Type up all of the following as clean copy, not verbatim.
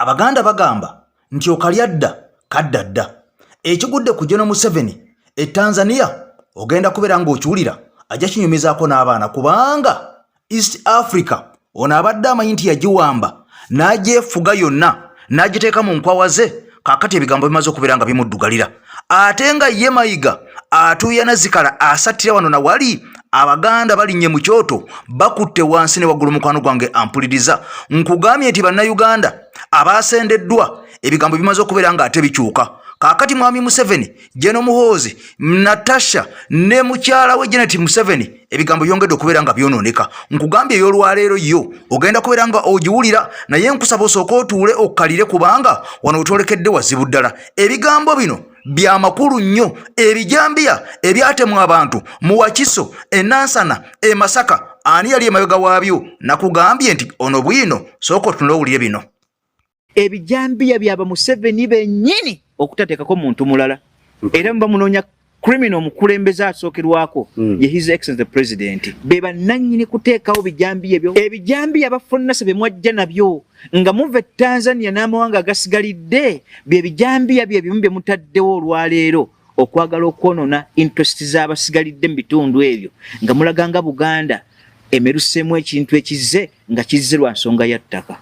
Abaganda bagamba nti okalyadda kaddadda. Ekigudde ku General Museveni Tanzania ogenda kubeera ng'okiwulira ajja kinyumizaako n'abaana kubanga East Africa ono abadde amanyi nti yagiwamba n'agyefuga yonna n'agiteeka mu nkwawa ze kaakati ebigambo bimaze okubeera nga bimuddugalira ate nga ye Mayiga atuuya Nazikala asattira wano na wali Abaganda balinnye mu kyoto bakutte wansi ne waggulu mukwano gwange ampuliriza nkugambye nti bannayuganda abaasendeddwa ebigambo bimaze okubeera nga ate bikyuka kaakati mwami Museveni Jeno Muhoozi Natasha ne mukyala we Janet Museveni ebigambo byongedde okubeera nga byonooneka nkugambye ey'olwaleero yo ogenda kubeera nga ogiwulira naye nkusaba osooka otuule okkalire kubanga wano wetwolekedde wazibu ddala ebigambo bino bya makulu nnyo ebijambiya ebyatemwa abantu mu Wakiso Nansana Masaka ani yali emabega waabyo nakugambye nti ono bwino sooka otunule owulire bino ebijambiya byaba Museveni bennyini okutateekako muntu mulala era bamunoonya criminal omukulembeze asookerwako ye His Excellency the President be bannannyini kuteekawo bijambiya ebyo ebijambiya abafunase be mwajja nabyo nga muve Tanzania n'amawanga agasigalidde bye bijambiya bye bimu bye mutaddewo olwaleero okwagala okwonona interest z'abasigalidde mu bitundu ebyo nga mulaganga Buganda emeruseemu ekintu ekize nga kizze lwa nsonga ya ttaka.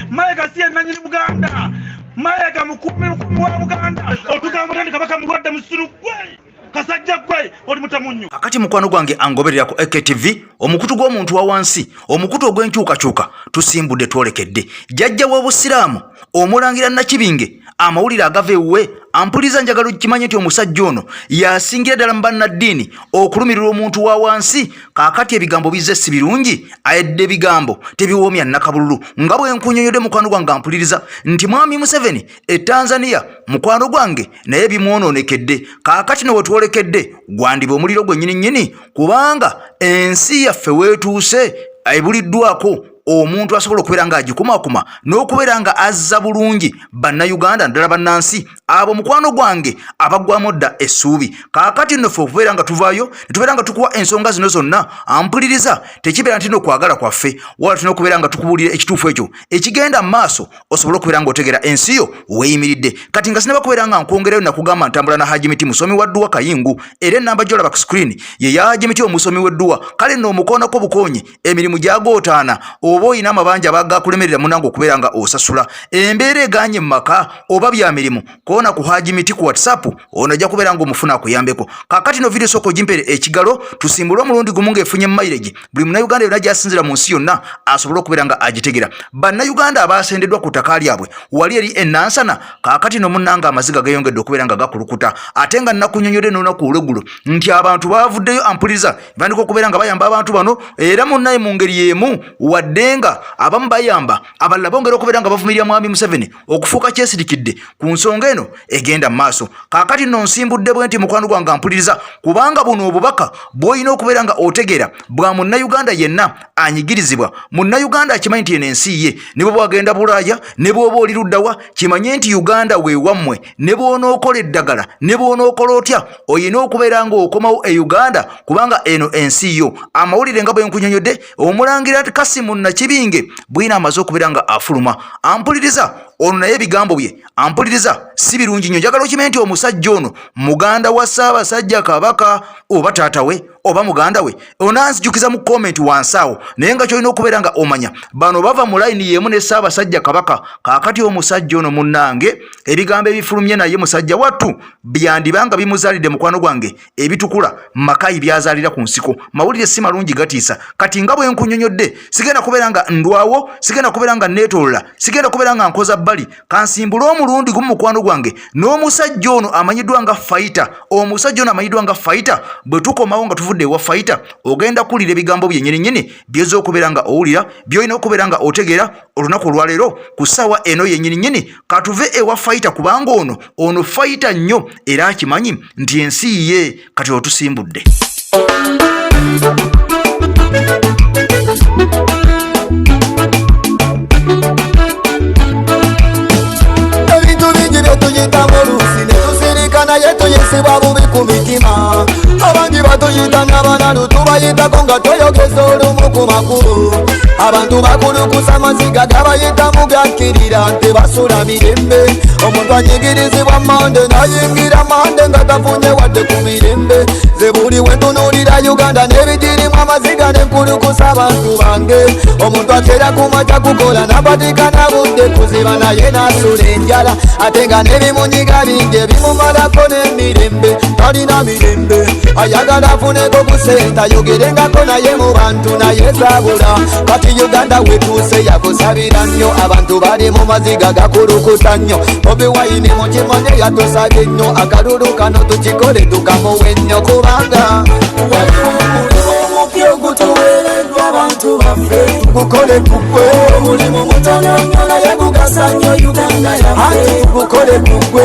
Mayiga siye nanyini Buganda Mayiga mukumi wa Buganda otugamba ndi kabaka mulwadde musuru gwe kasajja gwe oli mutamunyu akati mukwano gwange angoberera ku AKTV omukutu gw'omuntu wa wansi omukutu ogw'enkyukakyuka tusimbudde twolekedde jjajja w'obusiraamu omulangira Nakibinge amawulire agava ewuwe ampuliza njagalo kimanye nti omusajja ono yasingira ddala mu bannaddiini okulumirira omuntu wa wansi kaakati ebigambo bizze si birungi ayedde ebigambo tebiwoomya nakabululu nga bwe nkunyonyodde mukwano gwange ampuliriza nti mwami Museveni Tanzania mukwano gwange naye bimwonoonekedde kaakati ne wetwolekedde gwandiba omuliro gwennyini kubanga ensi yaffe weetuuse ebuliddwako omuntu asobola okubeera nga agikumakuma n'okubeera nga azza bulungi bannayuganda ddala bannansi abo mukwano gwange abaggwamu dda essuubi kaakati nno ffe okubeera nga tuvaayo ne tubeera nga tukuwa ensonga zino zonna ampuliriza tekibeera nti n'okwagala kwaffe wala tulina okubeera nga tukubuulira ekituufu ekyo ekigenda mu maaso osobole okubeera nga otegera ensi yo weeyimiridde kati nga sinaba kubeera nga nkwongerayo nakugamba ntambula na Hajimiti musomi wa Dduwa Kayingu era ennamba gy'olaba ku screen ye ya Hajimiti omusomi w'Edduwa kale nno omukoonako bukoonyi emirimu gyagootaana oba oyina amabanja bagakulemerera munange okubeera nga osasula embeera eganye mu maka oba bya mirimu koona ku Hajimiti ku WhatsApp ono ajja kubeera nga omufuna akuyambeko kaakati no video soko jimpere ekigalo tusimbule omulundi gumu ng'efunye mileage buli munnayuganda yonna gy'asinzira mu nsi yonna asobole okubeera nga agitegera bannayuganda abaasendeddwa ku ttaka lyabwe wali eri Nansana kaakati no munnanga amaziga gayongedde okubeera nga gakulukuta ate nga nakunyonyodde n'olunaku olweggulo nti abantu baavuddeyo ampuliriza bandika okubeera nga bayamba abantu bano era munnaye mu ngeri y'emu waddenga abamu bayamba abalala bongera okubeera nga bavumirira mwami Museveni okufuuka kyesirikidde ku nsonga eno egenda mu maaso kaakati nno nsimbudde bwe nti mukwano gwange ampuliriza kubanga buno obubaka bw'olina okubeera nga otegeera bwa munnayuganda yenna anyigirizibwa munnayuganda akimanyi nti eno ensi ye ne bwe bwagenda Bulaaya ne bw'oba oli luddawa kimanye nti Uganda we wammwe ne bw'onookola eddagala ne bw'onookola otya oyina okubeera nga okomawo e Uganda kubanga eno ensi yo amawulire nga bwe nkunyonyodde omulangira Kasimu Nakibinge bwina amaze okubeera nga afuluma ampuliriza ono naye ebigambo bye ampuliriza si birungi nnyo njagala okimanyi nti omusajja ono muganda wa Ssaabasajja Kabaka oba taata we oba muganda we onanzijukiza mu comment wansi awo naye nga kyolina okubeera nga omanya bano bava mu layini y'emu ne Ssaabasajja Kabaka kaakati omusajja ono munnange ebigambo ebifulumye naye musajja wattu byandibanga bimuzaalidde mukwano gwange ebitukula makayi byazaalira ku nsiko mawulire si malungi gatiisa kati nga bwe nkunyonyodde sigenda kubeera nga ndwawo sigenda kubeera nga neetolola sigenda kubeera nga nkoza bbali kansimbule omulundi gumu mukwano gwange n'omusajja ono amanyiddwa nga fighter omusajja ono amanyiddwa nga fighter bwe tukomawo nga tuvudde ewa fighter ogenda kuwulira ebigambo bye nnyini by'oza okubeera nga owulira by'olina okubeera nga otegeera olunaku olwaleero ku ssaawa eno yennyini katuve ewa fighter kubanga ono fighter nnyo era akimanyi nti ensi ye kati otusimbudde ebintu bingi byetuyitamu oluusi netusirikana ye tuyisibwa bubi ku mitima abandi batuyita nga banalu tubayitako nga tweyogeza olumu ku makulu abantu bakulukusa amaziga gabayita mugakkirira nti basula mirembe omuntu anyigirizibwa mande nayingira mande nga tafunye wadde ku mirembe ze buli wentunuulira Uganda n'ebitirimu amaziga nenkulukusa abantu bange omuntu atera kumaca kukola napatikana budde kuziba naye nasula enjala ate nga n'ebimunyiga bingi ebimumalako n'emirembe talina mirembe ayagala afuneko kusenta yogerengako naye mu bantu naye zabula kati Uganda wetuuse yakusabira nnyo abantu bali mu maziga gakulukusa nnyo Bobi Wine mukimanye yatusabye nnyo akalulu kano tukikole tukamuwe nnyo kubanga ogutuweereddwa abantu baffe tugukole gugwe omulimu mutono nnyo naye gugasa nnyo Uganda yaffe tugukole gugwe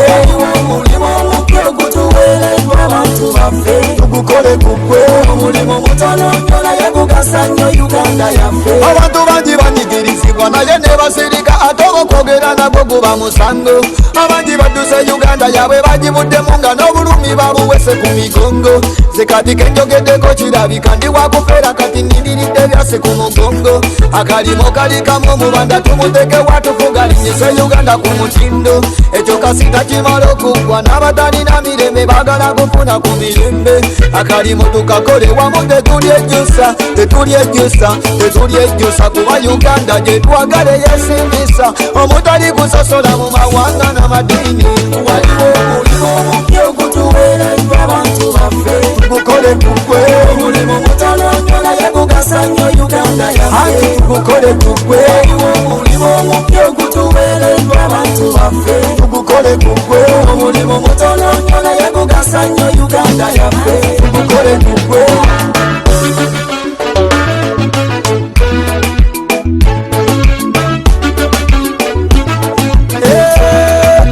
omulimu omupya ogutuweereddwa abantu baffe tugukole gugwe omulimu mutono nnyo naye gugasa nnyo Uganda yaffe abantu bangi banyigirizibwa naye ne basirika ate okwogera nagwo guba musango abangi badduse Uganda yabwe bagibuddemu nga n'obulumi babuwese ku migongo zekati kenjogeddeko kirabika ndi wakufeera kati nindiridde byase ku mugongo akalimo kali kamu mubanda tumuteke watufuga linyise Uganda ku mutindo ekyo kasita kimala okuggwa n'abatalina mirembe bagala kufuna ku mirembe akalimo tukakole wamu tetulyejjusa kuba Uganda gye twagala yesimbisa omutali kusosola mu mawanga n'amadini waliwo omulimu omupya ogutuweereddwa abantu baffe tugukole gugwe omulimu mutono nnyo naye gugasa nnyo Uganda yaffe tugukole gugwe omulimu omupya ogutuweereddwa abantu baffe tugukole gugwe omulimu mutono nnyo naye gugasa nnyo Uganda yaffe tugukole gugwe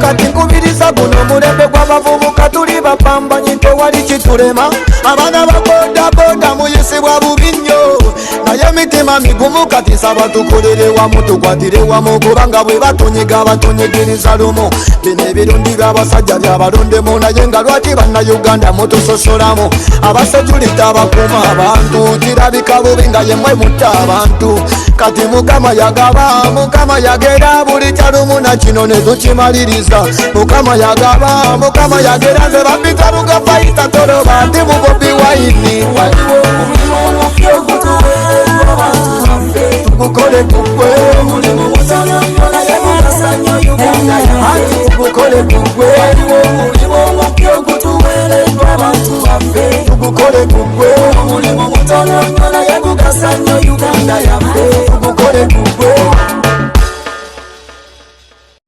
kati nkubiriza guno mulembe gw'abavubuka tuli bapambanyi tewali kitulema abaana babodaboda muyisibwa bubi nnyo naye emitima migumu kati saba tukolere wamu tukwatire wamu kubanga bwe batonyiga batonyigiriza lumu bino ebirundi by'abasajja byabalondemu naye nga lwaki bannayuganda mutusosolamu abasejulita abakuuma abantu kirabika bubi nga yemwe mutta abantu kati mukama yagaba mukama yagera buli kyalumu na kino ne tukimaliriza mukama yagaba mukama yagera nze bapita lugafayita toloba ati mu Bobi Wine waliwo omulimu omupya ogutuweereddwa abantu baffe tugukole gugwe omulimu mutono nnyo naye gugasa nnyo Uganda yaffe tugukole gugwe waliwo omulimu omupya ogutuweereddwa abantu baffe tugukole gugwe omulimu mutono nnyo naye gugasa nnyo Uganda yaffe tugukole gugwe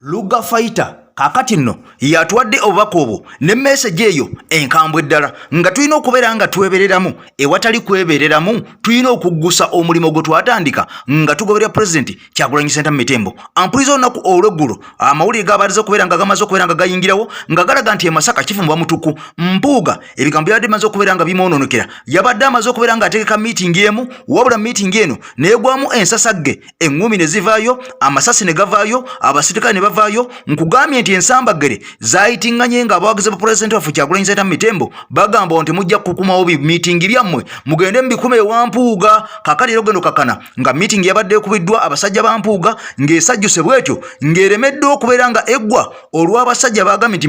Luga Fighter kakati nno yatuwadde obubaka obwo ne message eyo enkambwe ddala nga tulina okubeera nga twebereramu ewatali kwebereramu tulina okuggusa omulimo gwe twatandika nga tugoberera President Kyagulanyi Ssentamu Mitembo ampuliza olunaku olw'eggulo amawulire gabaliza okubeera nga gamaze okubeera nga gayingirawo nga galaga nti Masaka Kifumbwa Mutuku Mpuuga ebigambo byabadde bimaze okubeera nga bimuononokera yabadde amaze okubeera nga ategeka meeting emu wabula meeting eno neegwamu ensasagge eŋŋumi ne zivaayo amasasi ne gavaayo abasirikale ne bavaayo nkugambye nti ensambagere zayitinganye nga abawagizi ba President of Kyagulanyi Ssentamu Mitembo bagamba nti mujja kukumawo meeting byammwe mugende mbikume wa Mpuuga kakati era ogendo kakana nga meeting yabadde ekubiddwa abasajja ba Mpuuga ng'esajjuse bwetyo ng'eremedde okubeera nga eggwa olw'abasajja bagambye nti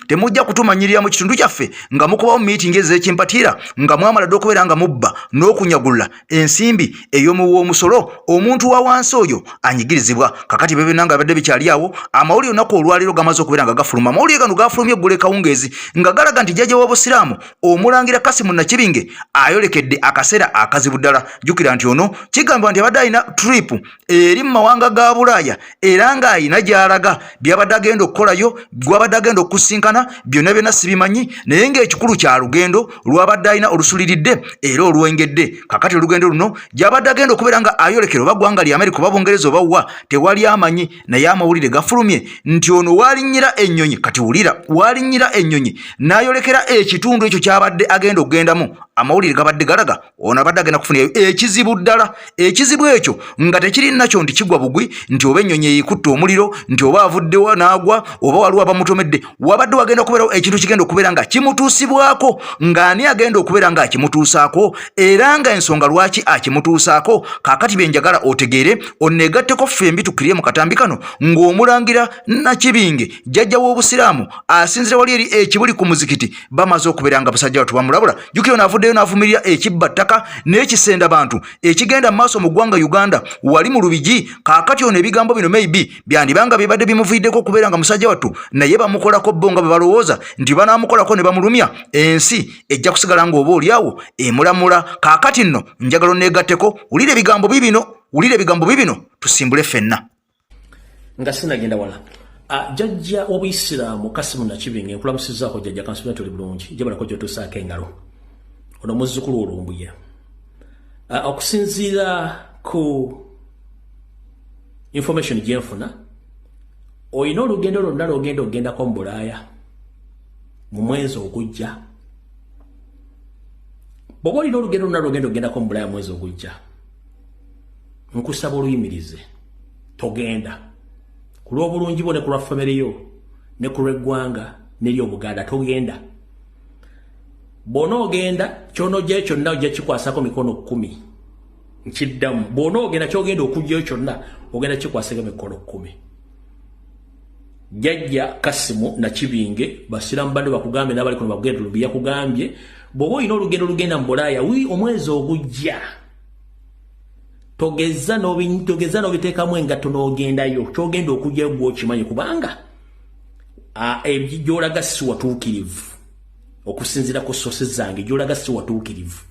temujja kutumanyirira mu kitundu kyaffe nga mukubawo meeting ez'ekimpatiira nga mwamala dde okubeera nga mubba n'okunyagulla ensimbi ey'omuwoomusolo omuntu wa wansi oyo anyigirizibwa kakati byo byonna nga babadde bikyali awo amawulire olunaku olwaliro gamaze okubeera nga gafuluma amawulire gano gafulumye eggulu ekawungeezi nga galaga nti jjajja w'obusiraamu omulangira Kasimu Nakibinge ayolekedde akaseera akazibu ddala jjukira nti ono kigambibwa nti abadde alina trip eri mu mawanga ga Bulaaya era ng'ayina gy'alaga byabadde agenda okukolayo gwabadde agenda okusinkana byonna byonna sibimanyi naye ng'ekikulu kya lugendo lwabadde alina olusuliridde era olwengedde kakati olugendo luno gy'abadde agenda okubeera nga ayolekera oba ggwanga lya Amerika oba Bungereza oba wa tewali amanyi naye amawulire gafulumye nti ono walinyira ennyonyi kati wulira walinyira ennyonyi n'ayolekera ekitundu ekyo kyabadde agenda okugendamu amawulire gabadde galaga ono abadde agenda kufunirayo ekizibu ddala ekizibu ekyo nga tekiri nakyo nti kigwa bugwi nti oba ennyonyi eyikutte omuliro nti oba avuddewa n'agwa oba waliwo abamutomedde wabadde wagenda okubeerawo ekintu kigenda okubeera nga kimutuusibwako ng'ani agenda okubeera nga akimutuusaako era nga ensonga lwaki akimutuusaako kaakati bye njagala otegeere oneegatteko ffembi tukkirire mu katambi kano ng'omulangira Nakibinge jjajja w'obusiraamu asinzira wali eri ekibuli ku muzikiti bamaze okubeera nga basajja batu bamulabula jjukira n'avuddeyo n'avumirira ekibba ttaka n'ekisenda bantu ekigenda mu maaso mu ggwanga Uganda wali mu Lubigi kaakati ono ebigambo bino maybe byandibanga bibadde bimuviiddeko okubeera nga musajja wattu naye bamukolako bo nga bwe balowooza nti banaamukolako ne bamulumya ensi ejja kusigala ng'obaoliawo emulamula kaakati nno njagala oneegatteko wulire ebigambo bibino tusimbule ffenna nga sinagenda wala jjajja w'Obuyisiraamu Kasimu Nakibinge nkulamusizaako jjajja kansubira tuli bulungi jabalako gy'otuusaako engalo ono muzzukulu olumbuye okusinziira ku information gyenfuna olina olugendo lwonna lwogenda okugendako mu Bulaaya mu mwezi ogujja bw'oba olina olugendo lwonna lwogenda okugendako mu Bulaaya mu mwezi ogujja nkusaba oluyimirize togenda ku lw'obulungi bwo ne ku lwa famire yo ne ku lw'eggwanga n'ery'Obuganda togenda bw'onoogenda ky'onoggyayo kyonna ojja kikwasako mikono 10 nkiddamu bw'onoogenda ky'ogenda okuggyayo kyonna ogenda kikwasako mikono 10 jjajja Kasimu Nakibinge basiramu bande bakugambye n'abali kuno bakugenda Lubi yakugambye bw'oba olina olugendo lugenda mu Bulaaya omwezi ogujja togeza n'obiteekamu engatto n'ogendayo ky'ogenda okujjayo gwe okimanyi kubanga gy'olaga si watuukirivu okusinziira ku soose zange gy'olaga si watuukirivu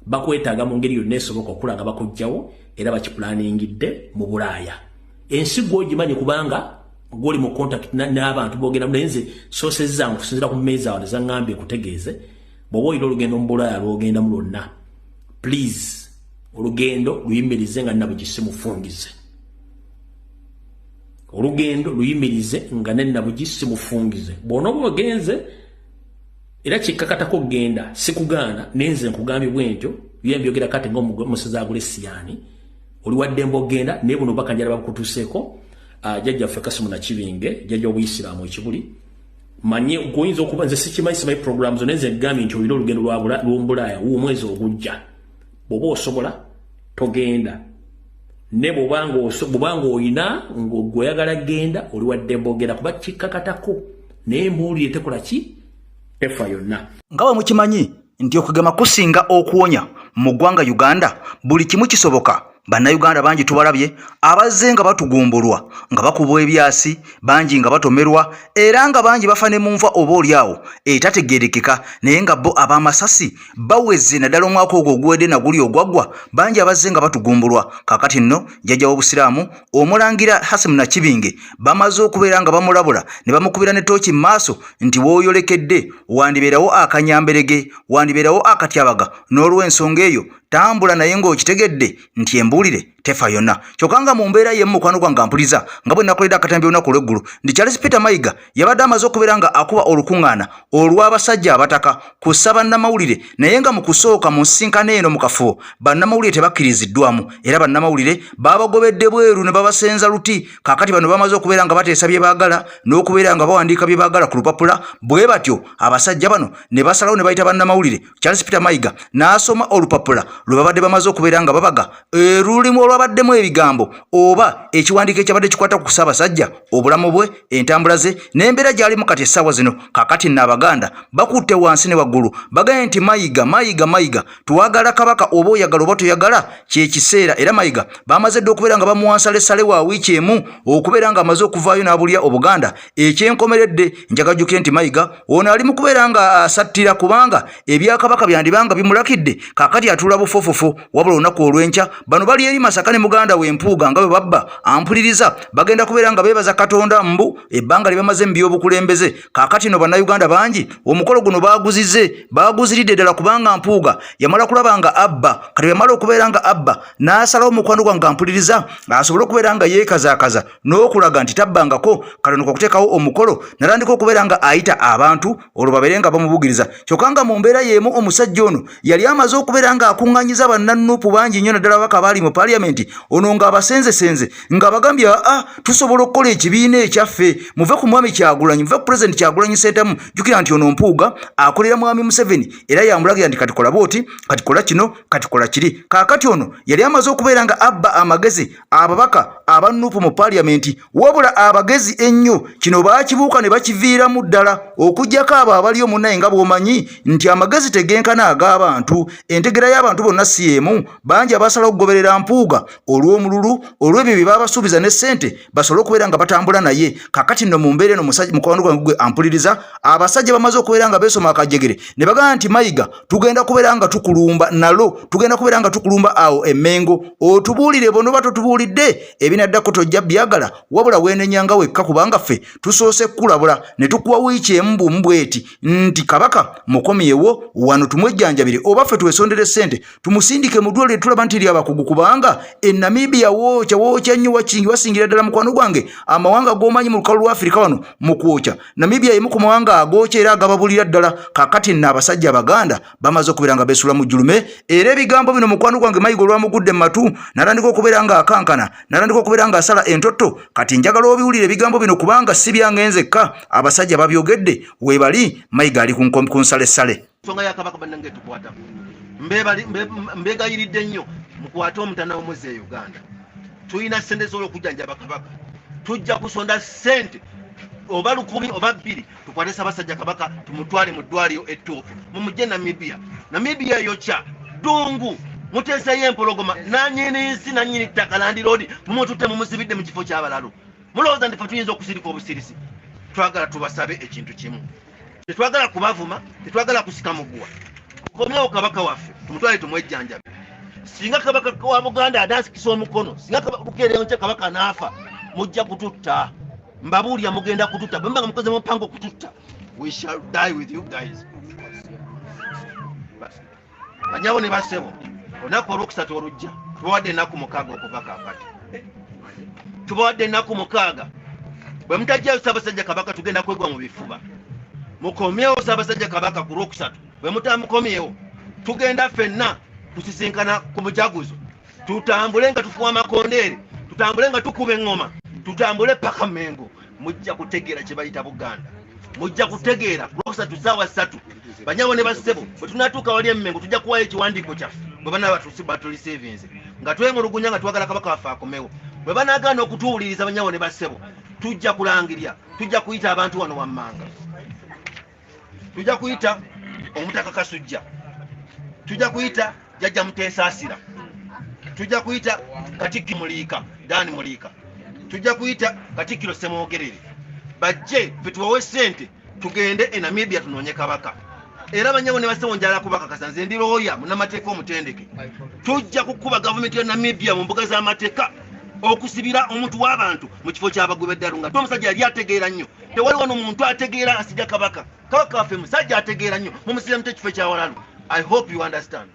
bakwetaaga mu ngeri yonna esoboka okulanga bakujjawo era bakiplaningidde mu Bulaaya ensi gw'ogimanyi kubanga gw'oli mu contact n'abantu boogenda naye nze soose zange okusinziira ku mmeezi awo nezaŋŋambye kutegeeze bw'oba olina olugendo mu Bulaaya lw'ogendamu lwonna please olugendo luyimirize nga Nabugisi mufungize olugendo luyimirize nga Nabugisi mufungize bw'onooba ogenze era kikkakatako okugenda sikugaana nenze nkugambye bwentyo byembyogera kati ng'omusezi Agulesiyani oli waddembe ogenda naye buno bakanjala bakutuuseeko jjajjaffe Kasimu Nakibinge jjajja w'Obuyisiraamu ekibuli manye goyinza okuba nze sikimanyi simanyi programs nenze nkugambye nti olina olugendo lw'Obulaaya omwezi ogujja bw'oba osobola togenda ne bw'obanga oyina ng'oyagala genda oli waddembe ogenda kuba kikkakatako naye mbuulire tekola ki tefa yonna nga bwe mukimanyi nti okugema kusinga okuwonya mu ggwanga Uganda buli kimu kisoboka bannayuganda bangi tubalabye abazze nga batugumbulwa nga bakubwa ebyasi bangi nga batomerwa era nga bangi bafa ne mu nfa oba oliawo etategeerekeka naye nga bo ab'amasasi baweze naddala omwaka ogwo oguwedde naguli ogwaggwa bangi abazze nga batugumbulwa kaakati nno jjajja w'Obusiraamu omulangira Kasimu Nakibinge bamaze okubeera nga bamulabula ne bamukubira ne tooki mu maaso nti w'oyolekedde wandibeerawo akanyamberege wandibeerawo akatyabaga n'olw'ensonga eyo tambula naye ng'okitegedde nti embuulire tefa yonna kyokka nga mu mbeera y'emu mukwano gwange ampuliza nga bwe nakoledde akatambi olunaku olw'eggulu ndi Charles Peter Mayiga yabadde amaze okubeera nga akuba olukuŋŋaana olw'abasajja abataka kussa bannamawulire naye nga mu kusooka mu nsinkano eno mu kafubo bannamawulire tebakkiriziddwamu era bannamawulire babagobedde bweru ne babasenza luti kaakati bano bamaze okubeera nga bateesa bye baagala n'okubeera nga bawandiika bye baagala ku lupapula bwe batyo abasajja bano ne basalawo ne bayita bannamawulire Charles Peter Mayiga n'asoma olupapula lwe babadde bamaze okubeera nga babaga lulimu olwabaddemu ebigambo oba ekiwandiiko ekyabadde kikwata ku Ssaabasajja obulamu bwe entambula ze n'embeera gy'alimu kati essaawa zino kaakati nno Abaganda bakutte wansi ne waggulu bagambye nti Mayiga twagala kabaka oba oyagala oba toyagala kyekiseera era Mayiga bamaze dde okubeera nga bamuwansalesale wa wiiki emu okubeera nga amaze okuvaayo n'abulya Obuganda ekyenkomeredde njagajjukire nti Mayiga ono ali mu kubeera nga asattira kubanga ebyakabaka byandibanga bimulakidde kaakati atuula bufofofo wabula olunaku olw'enkya bano bali eri Masaka ne muganda we Mpuuga nga bwe babba ampuliriza bagenda kubeera nga beebaza Katonda mbu ebbanga lye bamaze mu by'obukulembeze. Kaakati no bannayuganda bangi omukolo guno baaguziridde ddala kubanga Mpuuga yamala kulaba nga abba, kati yamala okubeera nga abba n'asalawo mukwano gwange ampuliriza asobole okubeera nga yeekazaakaza n'okulaga nti tabbangako katono okuteekawo omukolo natandika okubeera nga ayita abantu olwo babeere nga bamubugiriza. Kyokka nga mu mbeera y'emu omusajja ono yali amaze okubeera nga akuŋŋanyiza bannannuupu bangi nnyo naddala ababaka abaali mu paaliyamenti ono nga abasenzesenze nga bagambye tusobola okukola ekibiina ekyaffe muve ku mwami Kyagulanyi muve ku pulezidenti Kyagulanyi Ssentamu. Jjukira nti ono Mpuuga akolera mwami Museveni era yamulagira nti kati kola booti kati kola kino kati kola kiri. Kaakati ono yali amaze okubeera nga abba amagezi ababaka abannuupu mu paaliyamenti wabula abagezi ennyo kino baakibuuka ne bakiviiramu ddala okuggyako abo abaliyo munnaye nga bw'omanyi nti amagezi tegenkana ag'abantu. Entegera y'abantu bonna si emu. Bangi abasalawo okugoberera Mpuuga olw'omululu olw'ebyo bye babasuubiza ne ssente basobole okubeera nga batambula naye. Kaakati nno mu mbeera eno mukwano gwange gwe ampuliriza abasajja bamaze okubeera nga beesoma akajegere ne bagamba nti Mayiga tugenda kubeera nga tukulumba nalo tugenda kubeera nga tukulumba awo Emmengo otubuulire bono batotubuulidde ebinaddako tojja byagala wabula weenenyanga wekka kubanga ffe tusoose kulabula ne tukuwa wiiki emu bweti nti Kabaka mukomyewo wano tumwejjanjabire oba ffe twesondere ssente tumusindike mu ddwaliro tulaba nti lya bakugu kubanga Namibia wookya nnyo wakingi wasingira ddala mukwano gwange amawanga g'omanyi mu lukalu lwa Afrika wano mu kwokya. Namibia yemu ku mawanga agookya era agababulira ddala. Kaakati nno abasajja Abaganda bamaze okubeera nga beesula mu jjulume era ebigambo bino mukwano gwange Mayiga olwamugudde mu matu natandika okubeera nga akankana natandika okubeera nga asala entotto. Kati njagala obiwulire ebigambo bino kubanga si byange nzekka abasajja babyogedde weebali. Mayiga ali ku nsalessale. Nsonga ya Kabaka bannange tukwata mbegayiridde nnyo mukwate omutanda w'omwezi e Uganda. Tulina ssente z'okujjanjaba Kabaka, tujja kusonda ssente oba 10 oba 2 tukwate Ssaabasajja Kabaka tumutwale mu ddwaliro ettuufu mumugye Namibia. Namibia yokya ddungu muteeseyo empologoma nanyini nsi nanyini ttaka landiroodi mumututte mumusibidde mu kifo ky'abalalu. Mulowooza nti ffe tuyinza okusirika obusirisi? Twagala tubasabe ekintu kimu, tetwagala kubavuma, tetwagala kusika muguwa. Komyewo Kabaka waffe tumutwale tumwejjanjabe. Singa Kabaka wa Buganda adasikisa omukono, singa lukeereyo nkya Kabaka n'afa mujja kututta. Mbabuulira mugenda kututta. Bwe mba nga mukoze mupango kututta, we shall die with you guys. Banyawo ne bassebo olunaku olwokusatu olujja tubawadde ennaku 6 okuva kaakati. Tubawadde ennaku 6. Bwe mutajjayo Ssaabasajja Kabaka tugenda kwegwa mu bifuba. Mukomyewo Ssaabasajja Kabaka ku lwokusatu. Bwe mutamukomyewo tugenda ffenna tusisinkana ku mujaguzo, tutambule nga tufuwa amakondeere, tutambule nga tukuba eŋŋoma, tutambule paka Mmengo. Mujja kutegeera kye bayita Buganda, mujja kutegeera ku lwokusatu ssaawa 3 banyawo ne bassebo bwe tunatuuka wali Mmengo tujja kuwayo ekiwandiiko kyaffe bwe banaba batulisevinze nga twemulugunya nga twagala Kabaka waffe akomewo. Bwe banaagaana okutuwuliriza banyawo ne bassebo tujja kulangirya, tujja kuyita abantu wano wammanga, tujja kuyita Omutaka Kasujja, tujja kuyita Jjajja Muteesa Asira, tujja kuyita Katikkiro Muliika, Daani Muliika, tujja kuyita Katikkiro Ssemwogerere bajje ffe tubawe ssente tugende e Namibia tunoonye Kabaka. Era banyawo ne bassebo njala kubakakasa nze ndi looya munnamateeka omutendeke. Tujja kukuba gavumenti ya Namibia mu mbuga z'amateeka okusibira omuntu w'abantu mu kifo ky'abagwi b'eddalu nga omusajja yali ategeera nnyo. Tewali wano omuntu ategeera asijja Kabaka. Kabaka waffe musajja ategeera nnyo mumusire mu kifo ky'awalalu. I hope you understand.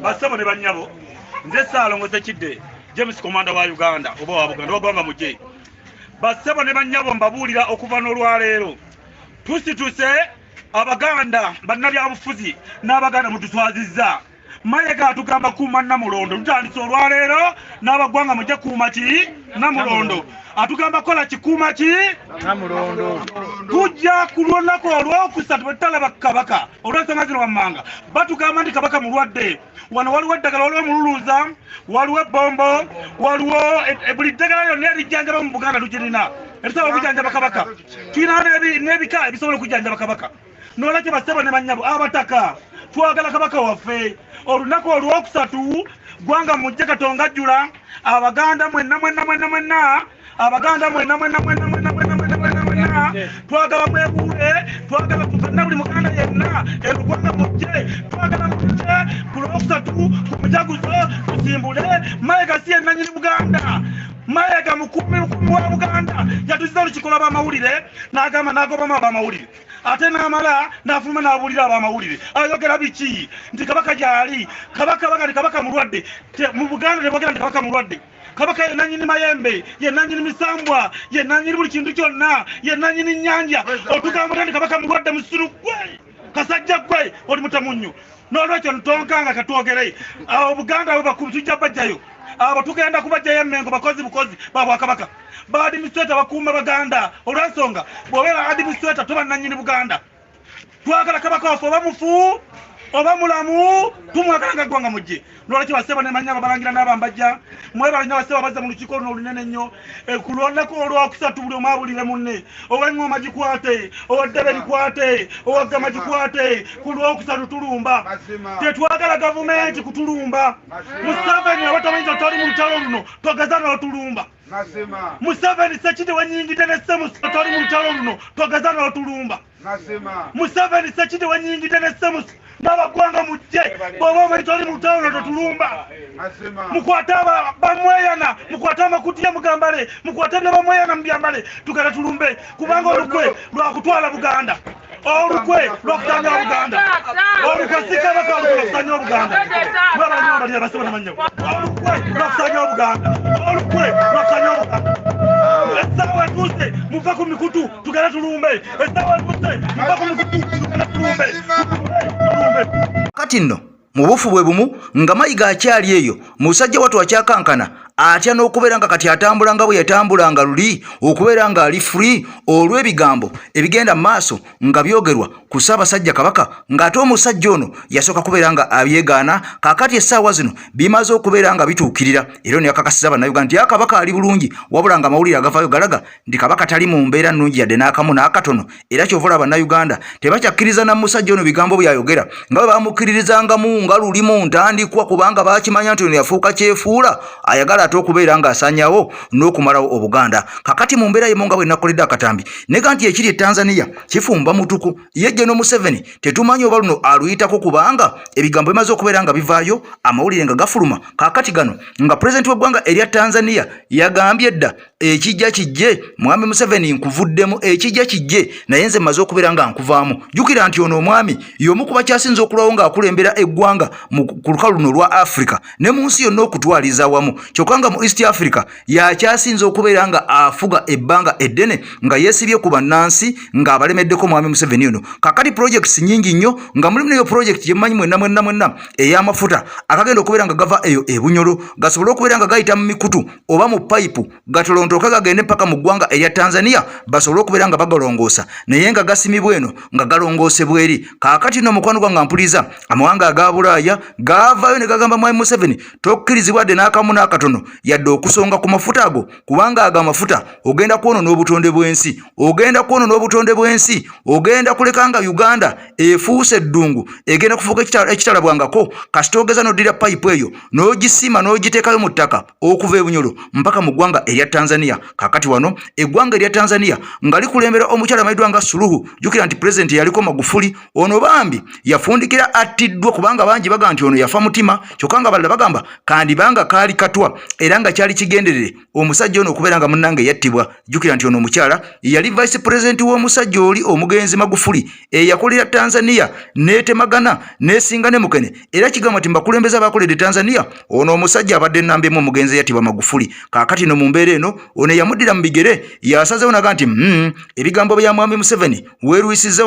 Bassebo ne bannyabo nze Ssaalongoze Kidde James Komanda wa Uganda oba wa Buganda wagamba mujje. Bassebo ne bannyabo mbabuulira okuva n'olwaleero tusituse Abaganda bannabyabufuzi n'Abaganda mutuswazizza. Mayiga atugamba kuuma Namulondo, tutandise olwaleero n'abagwanga mujje kuuma ki Namulondo. Atugamba kola kikuuma ki Namulondo. Tujja ku lunaku olwokusatu bwe tutalaba Kabaka olw'ensonga zino wammanga batugamba nti Kabaka mulwadde. Wano waliwo eddagala olw'omululuuza, waliwo ebbombo, waliwo buli ddagala lyonna erijjanjaba mu Buganda tukirina erisobola okujjanjaba Kabaka. Tulina n'ebika ebisobola okujjanjaba Kabaka. N'olwekyo Bassebo ne bannyabo abataka twagala Kabaka waffe olunaku olwokusatu gwanga mujje Katonga ajjula Abaganda mwenna Abaganda mwenna twagala mwebule twagala tufenna buli muganda yenna eggwanga mujje twagala mujje ku Lwokusatu ku mujaguzo tusimbule Mayiga si yenna nnyini Buganda Mayiga mukumi wa Buganda yatuziza olukikola b'amawulire n'agamba n'agobamu ab'amawulire ate n'amala n'afuluma n'abuulira ab'amawulire ayogera biki nti kabaka gyali kabaka mulwadde mu Buganda tebogera nti kabaka mulwadde kabaka yenna nnyini mayembe yenna nnyini misambwa yenna nnyini buli kintu kyonna yenna nnyini nnyanja otugamba nti kabaka mulwadde musiru gwe kasajja gwe oli mutamunyu n'olwekyo ntonkanga katwogere abo Buganda abo bakulu tujja bajjayo abo tugenda kubajjayo emmengo bakozi bukozi babwakabaka ba administrator bakuuma Baganda olw'ensonga bw'obeera administrator toba nannyini Buganda twagala kabaka waffe oba mufu oba mulamu tumwagala nga ggwanga mujje n'olwekyo basebo ne Manyaba balangira n'abambajja mwebala nnyo basebo bazza mu lukiiko luno olunene nnyo ku lunaku olwokusatu buli omu abulire munne ow'eŋŋoma gikwate owaddebe likwate owaggama gikwate ku lwokusatu tulumba tetwagala gavumenti kutulumba Museveni abatamanyiza toli mu lutalo luno twagaza n'otulumba Museveni sekide wenyingidde ne Semusi toli mu lutalo luno twagaza n'otulumba Museveni sekide wenyingidde ne Semusi n'abaggwanga mujje bw'oba omanyi toli mu lutalo luno totulumba mukwate bamweyana mukwate amakutiya mugambale mukwate ne bamweyana mubyambale tugenda tulumbe kubanga olukwe lwakutwala Buganda olukwe lwakutanya Buganda olukasika baka lwakutanya Buganda mwabanyo bali basebo namanyo olukwe lwakutanya Buganda olukwe lwakutanya Buganda esawa tuse muva ku mikutu tugenda tulumbe esawa tuse muva ku mikutu tugenda tulumbe kati nno mu bufu bwe bumu nga Mayiga akyali eyo musajja watu akyakankana atya n'okubeera nga kati atambula nga bwe yatambulanga luli okubeera nga ali free olw'ebigambo ebigenda mu maaso nga byogerwa ku Ssaabasajja Kabaka ng'ate omusajja ono yasooka kubeera nga abyegaana kaakati essaawa zino bimaze okubeera nga bituukirira era ne yakakasiza bannayuganda nti Kabaka ali bulungi wabula nga amawulire agavaayo galaga nti Kabaka tali mu mbeera nnungi yadde n'akamu n'akatono era kyova olaba bannayuganda tebakyakkiriza na musajja ono bigambo byayogera nga bwe bamukkiririzangamu nga luli mu ntandikwa kubanga baakimanya nti ono yafuuka kyefuula ayagala ate okubeera nga asanyawo n'okumalawo Obuganda kakati mu mbeera yemu nga bwe nakoledde akatambi nega nti ekiri e Tanzania kifumba mutuku yejje no Museveni tetumanyi oba luno aluyitako kubanga ebigambo bimaze okubeera nga bivaayo amawulire nga gafuluma kakati gano nga pulezidenti w'eggwanga erya Tanzania yagambye dda ekijja kijje mwami Museveni nkuvuddemu ekijja kijje naye nze mmaze okubeera nga nkuvaamu jjukira nti ono omwami y'omu ku bakyasinze okulawo ng'akulembera eggwanga ku lukalu luno lwa Africa ne mu nsi yonna okutwaliza awamu kyokka nga mu East Africa yakyasinze okubeera nga afuga ebbanga eddene nga yeesibye ku bannansi ng'abalemeddeko mwami Museveni ono kakati projects nyingi nnyo nga mulimu neyo project gye mmanyi mwenna ey'amafuta akagenda okubeera nga gava eyo ebunyolo gasobole okubeera nga gayita mu mikutu oba mu payipu gatolontoka gagende paka mu ggwanga erya Tanzania basobole okubeera nga bagalongoosa naye nga gasimibwa eno nga galongoosebwa eri kaakati no mukwano gwange ampuliza amawanga aga Bulaaya gaavaayo ne gagamba mwami Museveni tokkirizibwa dde n'akamu n'akatono yadde okusonga ku mafuta ago kubanga aga amafuta ogenda kwonoona obutonde bw'ensi ogenda kuleka nga Uganda efuuse eddungu egenda kufuuka ekitalabwangako kasita ogeza n'oddira payipu eyo n'ogisiima n'ogiteekayo mu ttaka okuva ebunyolo mpaka mu ggwanga erya Tanzania kakati wano eggwanga erya Tanzania nga likulembera omukyala amayiddwa nga Suluhu jjukira nti pulezidenti yaliko Magufuli ono bambi yafundikira attiddwa kubanga bangi baga nti ono yafa mutima kyokka nga balala bagamba kandibanga kaali katwa era nga kyali kigenderere omusajja ono okubeera nga munnange yattibwa jjukira nti ono omukyala yali vice president w'omusajja oli omugenzi Magufuli eyakolera Tanzania n'etemagana n'esinga ne mukene era kigamba nti mbakulembeza abakoledde Tanzania ono omusajja abadde nnambemu omugenzi yattibwa Magufuli kaakati no mu mbeera eno ono yamuddira mu bigere yasazeewo naga nti ebigambo bya mwami Museveni weerwisizza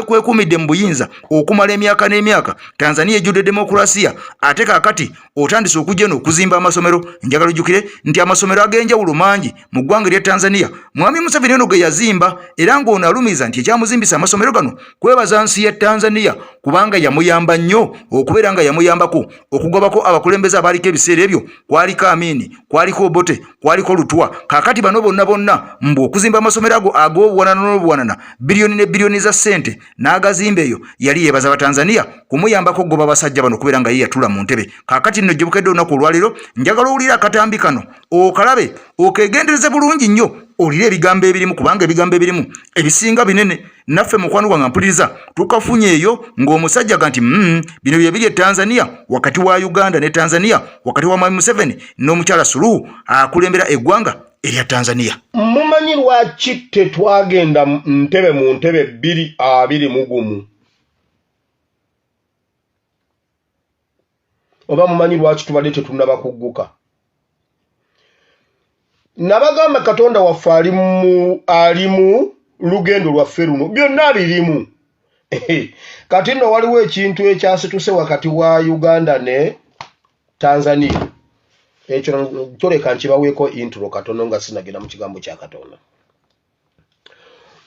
weekuumidde mu buyinza okumala emyaka n'emyaka Tanzania ejjudde demokrasiya ate kaakati otandise okujja n'okuzimba amasomero njagala ojjukire nti amasomero ag'enjawulo mangi mu ggwanga erya Tanzania mwami Museveni ono ge yazimba era ng'ono alumiza nti ekyamuzimbisa amasomero gano kwebaza nsi ya Tanzania kubanga yamuyamba nnyo okubeera nga yamuyambako okugobako abakulembeze abaaliko ebiseera ebyo kwaliko Amini kwaliko Obote kwaliko Lutwa kaakati bano bonna mbu okuzimba amasomero ago ag'obuwanana n'obuwanana biliyoni ne biliyoni za ssente n'agazimba eyo yali yeebaza Abatanzania kumuyambako okugoba abasajja bano okubeera nga ye yatula mu ntebe kaakati nno gye bukedde olunaku olwaleero njagala owulira akatambi kano okalabe okegendereze bulungi nnyo olire ebigambo ebirimu kubanga ebigambo ebirimu ebisinga binene naffe mukwano gwange mpuliriza tukafunye eyo ng'omusajja kanti bino bye biri e Tanzania wakati wa Uganda ne Tanzania wakati wa Mwami Museveni n'omukyala Suluhu akulembera eggwanga erya Tanzania. Mumanyi lwaki tetwagenda ntebe mu ntebe 2-2 oba mumanyi lwaki tubadde tetunaba kugguka? Nabagamba Katonda waffe ali mu lugendo lwaffe luno byonna birimu. Kati nno waliwo ekintu ekyasituse wakati wa Uganda ne Tanzania. Ekyo toleka nkibaweeko intro katono nga sinagenda mu kigambo kya Katonda.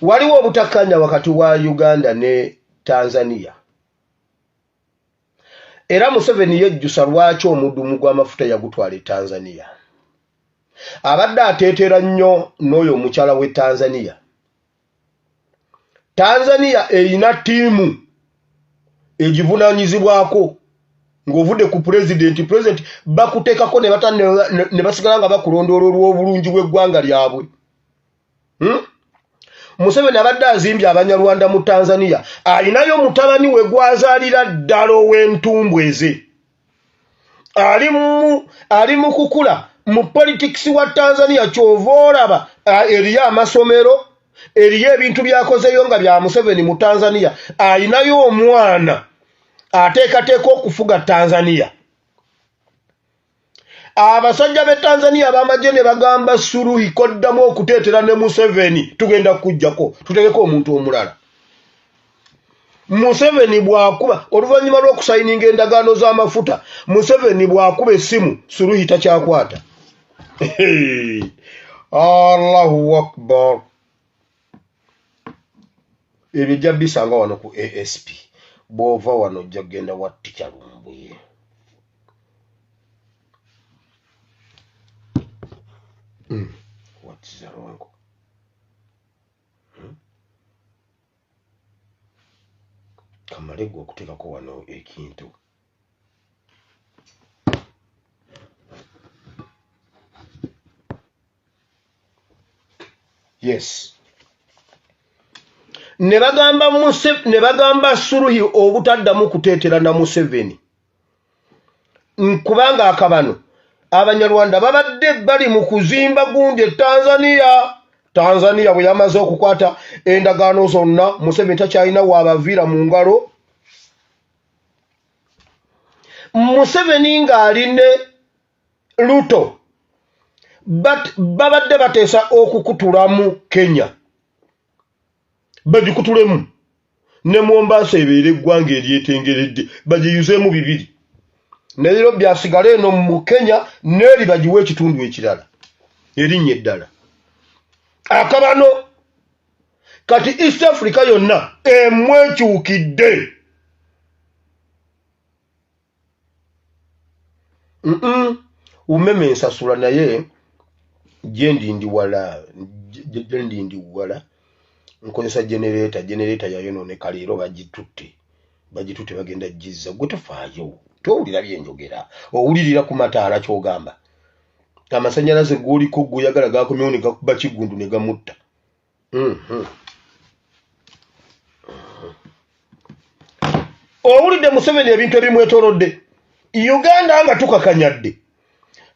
Waliwo obutakkanya wakati wa Uganda ne Tanzania. Era Museveni yejjusa lwaki omudumu gw'amafuta yagutwala e Tanzania. Abadde ateetera nnyo n'oyo omukyala w'e Tanzania. Tanzania eyina ttiimu egivunaanyizibwako ng'ovudde ku president bakuteekako ne basigala nga bakulondoola olw'obulungi bw'eggwanga lyabwe. Museveni abadde azimbye Abanyarwanda mu Tanzania. Alinayo mutabani we gwazaalira ddala ow'entumbwe ze. Ali mu kukula mu politics wa Tanzania kyova olaba eriyo amasomero, eriyo ebintu byakozeyo nga bya Museveni mu Tanzania. Alinayo omwana ateekateeka okufuga Tanzania. Abasajja be Tanzania bamagye ne bagamba Suluhu koddamu okuteetera ne Museveni tugenda kujjako tutegeko omuntu omulala. Museveni bwakuba oluvannyuma lw'okusayininga endagaano z'amafuta, Museveni bwakuba essimu Suluhu takyakwata. Allahu Akbar. Ebyo jja bisanga wano ku ASP. Bw'ova wano ojja kugenda wa Teacher Lumbuye. What is wrong? Kamale gwe okuteekako wano ekintu. Yes. Ne bagamba Suluhu obutaddamu kuteetera na Museveni. Kubanga akabano Abanyarwanda babadde bali mu kuzimba gundi e Tanzania. Tanzania bwe yamaze okukwata endagaano zonna, Museveni takyalina waabaviira mu ngalo. Museveni ng'ali ne Ruto babadde bateesa okukutulamu Kenya. Bagikutulemu ne Mombasa ebeere eggwanga eryetengeredde bagiyuzeemu 2. Ne leero byasigala eno mu Kenya n'eri bagiwa ekitundu ekirala erinnya eddala. Akabano kati East Africa yonna emwekyukidde. Umeme ensasula naye gye ndi wala nkozesa generator yayonooneka leero bagitutte bagenda jizza. Gwe tofaayo towulira byenjogera, owulirira ku mataala kyogamba. Amasannyalaze g'oliko g'oyagala gakomyewo ne gakuba kigundu ne gamutta. Owulidde Museveni ebintu ebimwetoolodde. Uganda nga tukakanyadde.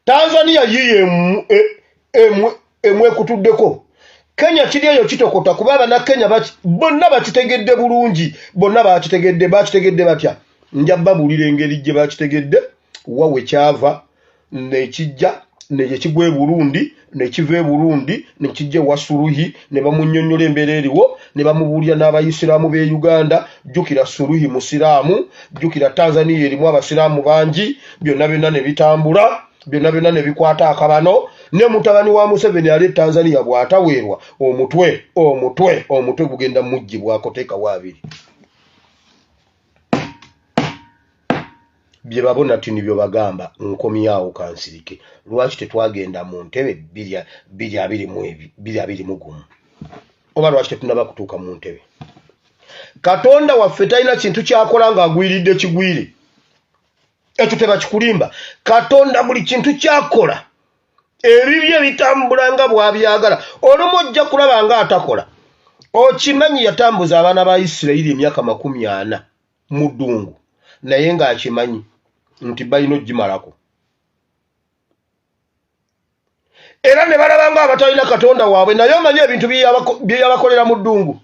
Tanzania yiye emwekutuddeko. Kenya kiri eyo kitokota kuba Abannakenya bonna bakitegedde bulungi. Bonna bakitegedde batya. Njababulira engeri gye bakitegedde wawe kyava nekijja nekigwa e Burundi nekiva e Burundi nekijja wa Suluhu ne bamunnyonnyola embeera eriwo ne bamubulira n'abayisiraamu b'e Uganda. Jjukira Suluhu musiraamu, jjukira Tanzania erimu abasiraamu bangi, byonna ne bitambula, byonna ne bikwata akabano. Ne mutabani wa Museveni ali Tanzania bw'ataweerwa omutwe gugenda mujjibwako teeka waabiri. Bye babona tini byo bagamba nkomyawo kansirike. Lwaki tetwagenda mu ntebe 2-2 oba lwaki tetunaba kutuuka mu ntebe? Katonda waffe talina kintu kyakola ng'agwiridde kigwire. Ekyo tebakikulimba. Katonda buli kintu kyakola ebibye bitambula nga bwabyagala olumu ojja kulaba nga atakola okimanyi yatambuza abaana ba Isirayiri emyaka 40 mu ddungu naye ng'akimanyi nti balina ogimalako era ne balaba nga abatalina katonda waabwe naye omanyi ebintu bye yabakolera mu ddungu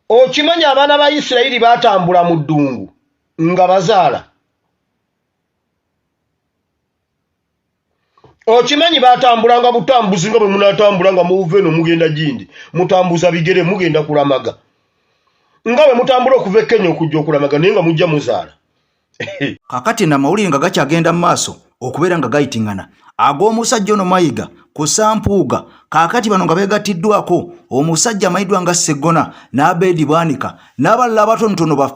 okimanyi abaana ba Isirayiri batambula mu ddungu nga bazaala okimanyi batambulanga butambuzi nga bwe munatambula nga muve no mugenda gindi mutambuza bigere mugenda kulamaga nga bwe mutambula okuva Kenya okujja okulamaga naye nga mujja muzaala kakati na mawulire nga gakyagenda mu maaso okubeera nga gayitingana ag'omusajja ono Mayiga ku Sampuuga kakati bano nga beegatiddwako omusajja amayiddwa nga Sseggona n'Abedi Bwanika n'abalala abatonotono ba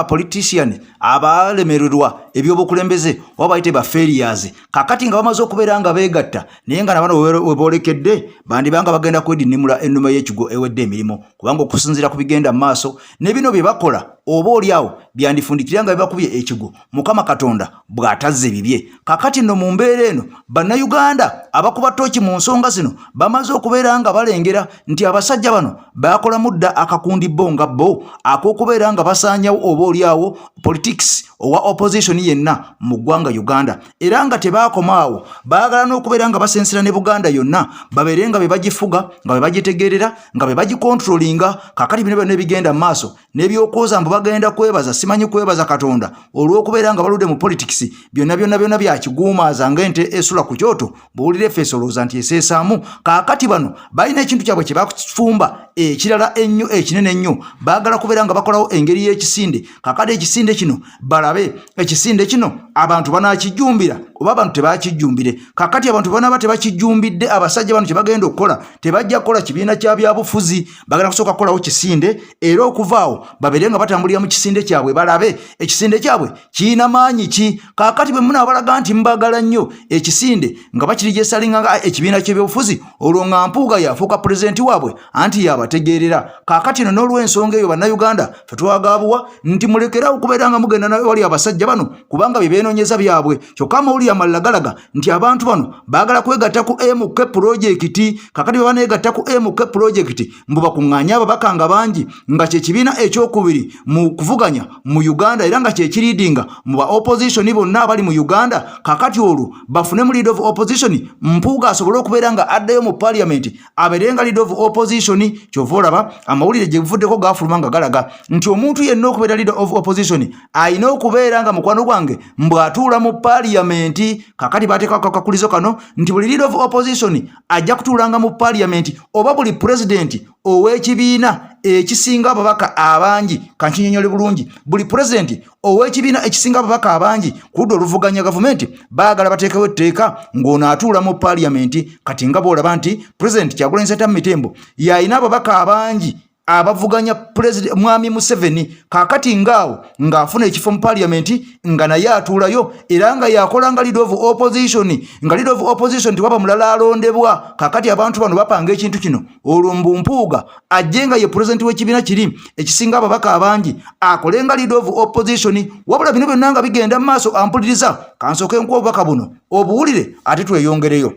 politician abalemererwa ebyobukulembeze oba bayite ba failures kakati nga bamaze okubeera nga beegatta naye nga nabano we boolekedde bandibanga bagenda kwedinimula ennuma y'ekigo ewedde emirimu kubanga okusinziira ku bigenda mu maaso ne bino bye bakola oba oliawo byandifundikira nga bibakubye ekigo Mukama Katonda bw'atazze bibye kakati nno mu mbeera eno bannayuganda abakuba ttooki mu nsonga zino bamaze okubeera nga balengera nti abasajja bano bakola mudda akakundi bo nga bo ak'okubeera nga basaanyawo oba oliawo politics owa opposition yenna mu ggwanga Uganda era nga tebaakomaawo baagala n'okubeera nga basensera ne Buganda yonna babeere nga be bagifuga nga be bagitegeerera nga be bagikontrolinga kakati bino byonna ebigenda mu maaso n'ebyokwoza mbu bagenda kwebaza simanyi kwebaza Katonda olw'okubeera nga baludde mu politics byonna byakiguumaaza ng'ente esula ku kyoto buwulire Efeso olowooza nti eseesaamu kakati bano balina ekintu kyabwe kye bakufumba ekirala ennyo ekinene ennyo baagala kubeera nga bakolawo engeri y'ekisinde kakati ekisinde kino balabe ekisinde kino abantu banaakijumbira oba abantu tebaakijumbire kakati abantu banaaba tebakijumbidde abasajja bano kye bagenda okukola tebajja kukola kibiina kya byabufuzi bagenda kusooka kukolawo kisinde era okuvaawo babeere nga batambulira mu kisinde kyabwe balabe ekisinde kyabwe kiina maanyi ki kakati bwe munaabalaga nti mbagala nnyo ekisinde nga bakirijesalinga nga ekibiina ky'ebyobufuzi olwo nga Mpuuga yafuuka pulezidenti waabwe anti yabategeerera kakati no n'olw'ensonga eyo bannayuganda fe twagaabuwa nti mulekerawo okubeera nga mugenda nawe wali abasajja bano kubanga bye beenoonyeza byabwe kyokka amawulire amalala galaga nti abantu bano baagala kwegatta ku MK project kakati bwe baneegatta ku MK project mbu bakuŋŋaanye ababaka nga bangi nga kye kibiina ekyokubiri mu kuvuganya mu Uganda era nga kye kiriidinga mu ba opposition bonna abali mu Uganda kakati olwo bafune mu leader of opposition Mpuuga asobole okubeera nga addayo mu parliament abeere nga leader of opposition kyova olaba amawulire gye buvuddeko gaafuluma nga galaga nti omuntu yenna okubeera leader of opposition alina okubeera nga mukwano gwange mbw'atuula mu parliament kakati baateekako akakulizo kano nti buli leader of opposition ajja kutuulanga mu parliament oba buli president ow'ekibiina ekisinga ababaka abangi kankinyonyole bulungi buli president ow'ekibiina ekisinga ababaka abangi ku ludda oluvuganya gavumenti baagala bateekawo etteeka ng'onaatuula mu parliament kati nga bw'olaba nti president Kyagulanyi Ssentamu Mitembo y'alina ababaka abangi abavuganya president Mwami Museveni kakati ngaawo ng'afuna ekifo mu parliament nga naye atuulayo era nga yakola nga leader of opposition nga leader of opposition tiwaba mulala alondebwa kakati abantu bano bapanga ekintu kino olwo Mpuuga ajje nga ye president w'ekibiina kiri ekisinga ababaka abangi akole nga leader of opposition wabula bino byonna nga bigenda mu maaso ampuliriza kansooke nkuwa obubaka buno obuwulire ate tweyongereyo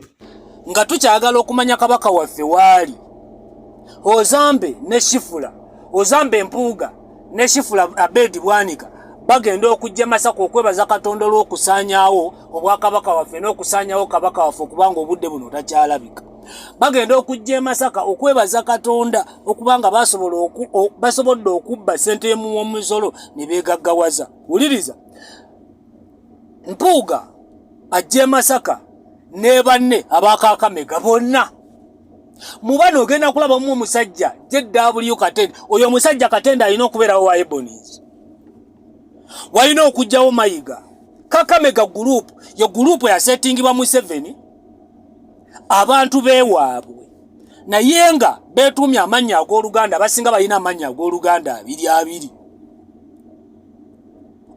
nga tukyagala okumanya kabaka waffe waali Ozambe ne Shifula Ozambe Mpuuga ne Shifula Abedi Bwanika bagenda okujja Masaka okwebaza Katonda olw'okusaanyaawo obwakabaka waffe n'okusaanyaawo kabaka waffe okubanga obudde buno takyalabika bagenda okujja Masaka okwebaza Katonda okubanga basobodde okubba ssente y'omusolo ne beegaggawaza wuliriza Mpuuga ajja Masaka ne banne abakakamega bonna mubano ogenda kulaba mu musajja JW Katenda oyo musajja Katenda alina okubeerawo wa Ebonies walina okujjawo Mayiga Kakamega group yo group ya settingibwa mu 7 abantu beewaabwe naye nga beetumya amannya ag'Oluganda basinga balina amannya ag'Oluganda abiri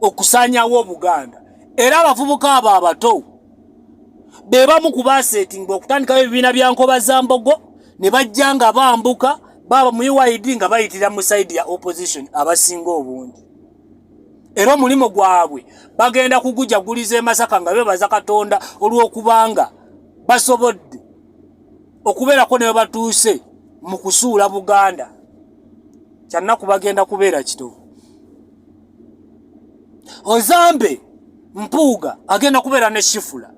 okusaanyawo Obuganda era abavubuka abo abato bebamu kubasetingibwa okutandikawo ebibiina bya Nkobazambogo ne bajja nga bambuka baba mu UID nga bayitira mu side ya opposition abasinga obungi era omulimu gwabwe bagenda kugujaguliza e Masaka nga bebaza Katonda olw'okubanga basobodde okubeerako ne batuuse mu kusuula Buganda. Kyannaku bagenda kubeera kitovu. Ozambe Mpuuga agenda kubeera ne Shifula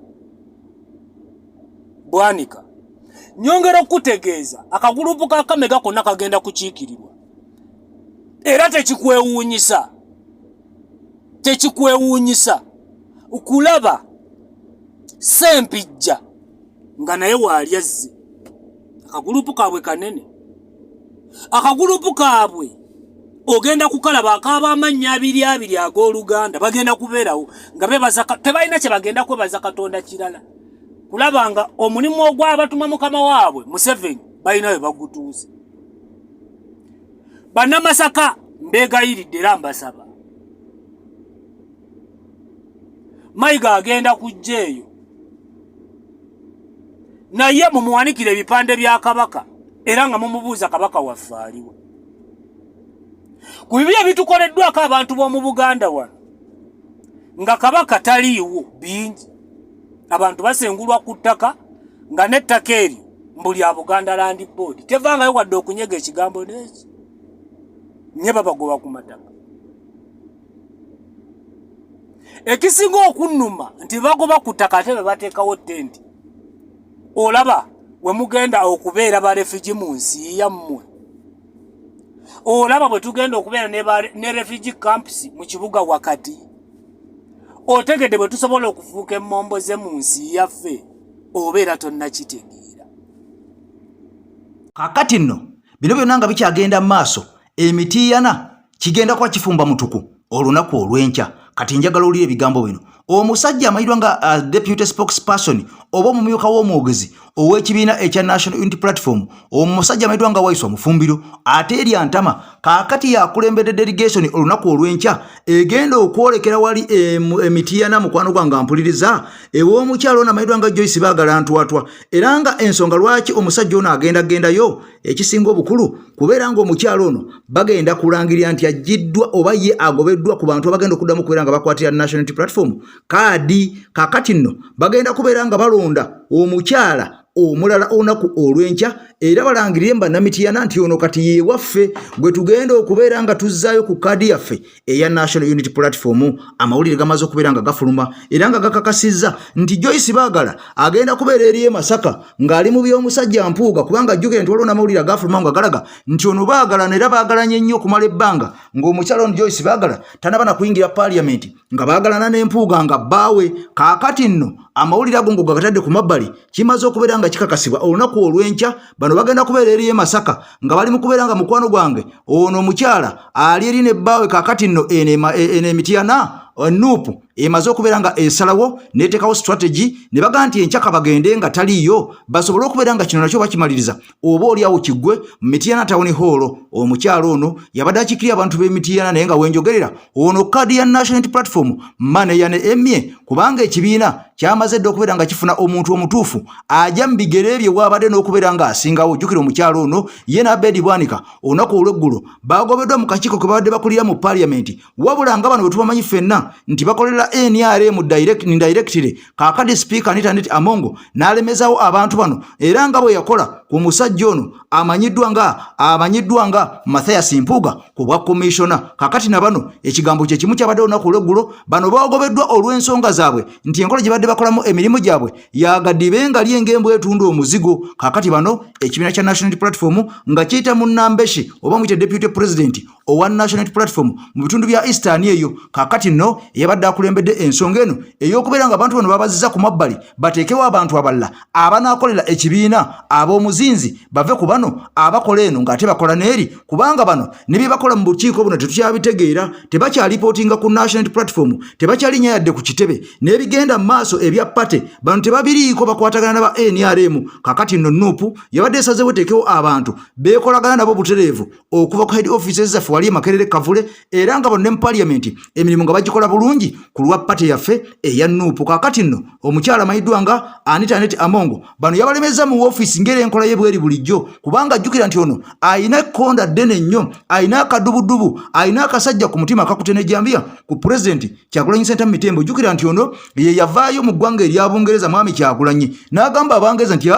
Bwanika. Nyongera okutegeeza akagulupu ka Kamega konna kagenda kukiikirirwa. Era tekikwewuunyisa okulaba Ssempijja nga naye waali azze. Akagulupu kaabwe kanene. Akagulupu kaabwe ogenda kukalaba akaaba amannya abiri ag'Oluganda bagenda kubeerawo nga bebaza tebalina kye bagenda kwebaza Katonda kirala. Kulaba nga omulimu ogw'abatuma mukama waabwe Museveni balina we bagutuuze. Bannamasaka mbeegayiridde era mbasaba. Mayiga agenda kujja eyo. Naye mumuwanikire ebipande bya Kabaka era nga mumubuuza Kabaka waffe aliwo. Ku bibi ebitukoleddwako abantu b'omu Buganda wano nga Kabaka taliiwo bingi. Abantu basengulwa ku ttaka nga n'ettaka eryo mbuli ya Buganda Land Board tevangayo wadde okunyega ekigambo n'eki. Nye babagoba ku mataka. Ekisinga okunnuma nti bagoba ku ttaka ate be bateekawo ttenti. Olaba we mugenda okubeera ba refugee mu nsi yammwe. Olaba bwe tugenda okubeera ne refugee camps mu kibuga wakati. Otegedde bwe tusobola okufuuka emmombo ze mu nsi yaffe obeera tonnakitegeera. Kakati nno bino byonna nga bikyagenda mu maaso emitiiyana kigenda kuba kifumba mutuku olunaku olw'enkya. Kati njagala olire ebigambo bino. Omusajja amayirwa nga deputy spokesperson oba omumyuka w'omwogezi ow'ekibiina ekya National Unity Platform, omusajja amayirwa nga Waiswa Mufumbiro ate eri antama kaakati yakulembedde delegation olunaku olw'enkya egenda okwolekera wali emitiiyana mukwano gwange mpuliriza ew'omukyalo ono amayirwa nga Joyce Baagala Ntwatwa. Era nga ensonga lwaki omusajja ono agendayo ekisinga obukulu kubeera nga omukyalo ono bagenda kulangirira nti agiddwa oba ye agobeddwa ku bantu abagenda okuddamu kubeera nga bakwatira National Unity Platform kaadi. Kakati nno bagenda kubeera nga balonda omukyala omulala olunaku olw'enkya era balangirire bannamitiiyana nti ono kati ye waffe gwe tugenda okubeera nga tuzzaayo ku kaadi yaffe eya National Unity Platform. Amawulire gamaze okubeera nga gafuluma era nga gakakasizza nti Joyce Baagala agenda kubeera eri e Masaka ng'ali mu by'omusajja Mpuuga kubanga ajjukire nti waliwo n'amawulire agafuluma nga galaga nti ono Baagala era baagalanye nnyo okumala ebbanga ng'omukyala ono Joyce Baagala tanaba na kuyingira Parliament nga baagalana n'Empuuga nga bbaawe. Kaakati nno amawulire ago ngo gagatadde ku mabbali kimaze okubeera nga kikakasibwa olunaku olw'enkya bano bagenda kubeera eri e Masaka nga bali mu kubeera nga mukwano gwange ono omukyala ali eri ne bbaawe. Kaakati nno eno emitiiyana Nuupu emaze okubeera nga esalawo neteekawo strategy ne baga nti enkyaka bagende nga taliyo basobole okubeera nga kino nakyo bakimaliriza oba oliawo kiggwe mu Mityana Town Hall. Omukyalo ono yabadde akikirira abantu b'Emityana naye nga wenjogerera ono kaadi ya National Unity Platform maneya ne emye kubanga ekibiina kyamaze dde okubeera nga kifuna omuntu omutuufu ajja mu bigere bye bwabadde n'okubeera nga asingawo. Jjukira omukyalo ono ye n'Abedi Bwanika olunaku olw'eggulo bagobeddwa mu kakiiko ke babadde bakulira mu Parliament wabula nga bano bwe tubamanyi ffenna nti bakolera NRM directly. Kaakati Speaker Anita Amongo n'alemezawo abantu bano era nga bwe yakola ku musajja ono amanyiddwa nga Mathias Mpuuga ku bwa commissioner. Kaakati na bano ekigambo kye kimu kyabadde olunaku olw'eggulo bano bagobeddwa olw'ensonga zaabwe nti enkola gye badde bakolamu emirimu gyabwe yagaddibe nga ly'engembo etunda omuzigo. Kaakati bano ekibiina kya National Unity Platform nga kiyita Munnambeshi oba muyite deputy president owa National Unity Platform mu bitundu bya Eastern eyo. Kaakati nno yabadde akulembedde ensonga eno ey'okubeera nga abantu bano babazizza ku mabbali bateekewo abantu abalala abanaakolera ekibiina ab'omuzinzi bave ku bano abakola eno ng'ate bakola n'eri kubanga bano ne bye bakola mu bukiiko buno tetukyabitegeera tebakyalipootinga ku National Unity Platform tebakyalinnya yadde ku kitebe n'ebigenda mu maaso ebya pate bano tebabiriiko bakwatagana n'aba NRM. Kaakati nno Nuupu yabadde esazeewo eteekewo abantu beekolagana nabo butereevu okuva ku head offices zaffe wali e Makerere Kavule era nga bonna mu Parliament emirimu nga bagikola bulungi ku lwa pate yaffe eya Nuupu. Kaakati nno omukyala amanyiddwa nga Anita Amongo bano yabalemeza mu woofiisi ngeri enkola ye bweri bulijjo, kubanga ajjukira nti ono ayina ekkonda ddene nnyo, ayina akadubudubu, ayina akasajja ku mutima akakutenejjambya ku pulezidenti Kyagulanyi Ssentamu Mitembo. Jjukira nti ono ye yavaayo mu ggwanga erya Bungereza mwami Kyagulanyi n'agamba Abangereza nti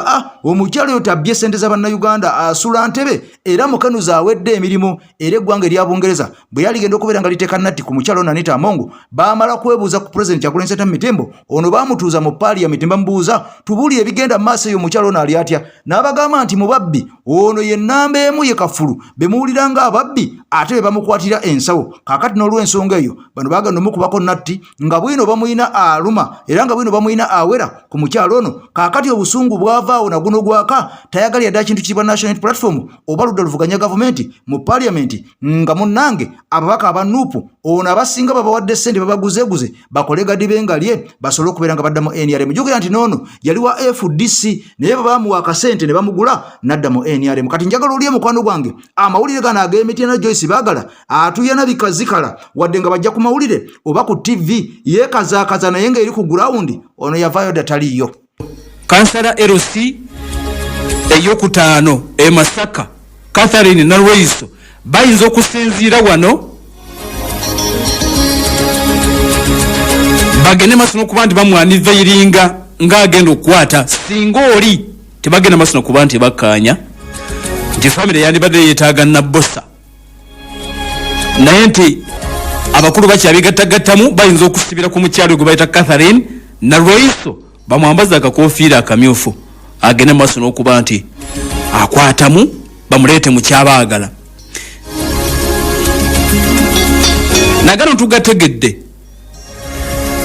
omukyala oyo tabbye ssente za bannayuganda, asula ntebe era mukanuza awedde emirimu. Era eggwanga erya Bungereza bwe yaligenda okubeera nga liteeka natti ku mukyala ono Anita Amongo, baamala kwebuuza ku pulezidenti Kyagulanyi Ssentamu Mitembo, ono baamutuuza mu paaliyamenti bamubuuza tubuulire ebigenda mu maaso eyo omukyala ono ali atya, n'abagamba nti mubabbi ono ye nnamba emu ye Kafulu, be muwulira nga ababbi ate be bamukwatira ensawo. Kaakati n'olw'ensonga eyo bano baagenda omukubako natti nga bwino bamuyina aluma era nga bwino bamuyina awera ku mukyala ono. Kaakati obusungu bwavaawo na guno gwaka tayagalira dda kintu kiyitibwa National Platform oba ludda luvuganya gavumenti mu paaliyamenti nga munnange ababaka aba Nuupu ono abasinga babawadde ssente babaguzeeguze bakole gadi bengalye basobole okubeera nga badda mu NRM. Jjukira nti noono yali wa FDC naye babamuwa akasente ne bamugula n'adda mu NRM. Kati njagala olye mukwano gwange amawulire gano ag'Emityana Joyce Baagala atuyana bikazikala wadde nga bajja ku mawulire oba ku TV yeekazaakaza naye ng'eri ku gurawundi ono yavaayo dda taliiyo. Kansala LC eyokutaano e Masaka Catherine Nalweiso bayinza okusinziira wano bagende maaso n'okuba nti bamwanivairinga ng'agenda okukwata singa oli tebagenda maaso n'okuba nti bakkaanya nti famire yandibadde yeetaaga Nabbosa, naye nti abakulu bakyabigattagattamu bayinza okusibira ku mukyalo gwe bayita Catherine Nalweiso bamwambaza akakofiira akamyufu agende maaso n'okuba nti akwatamu bamuleete mu kyabaagala. Nagano tugategedde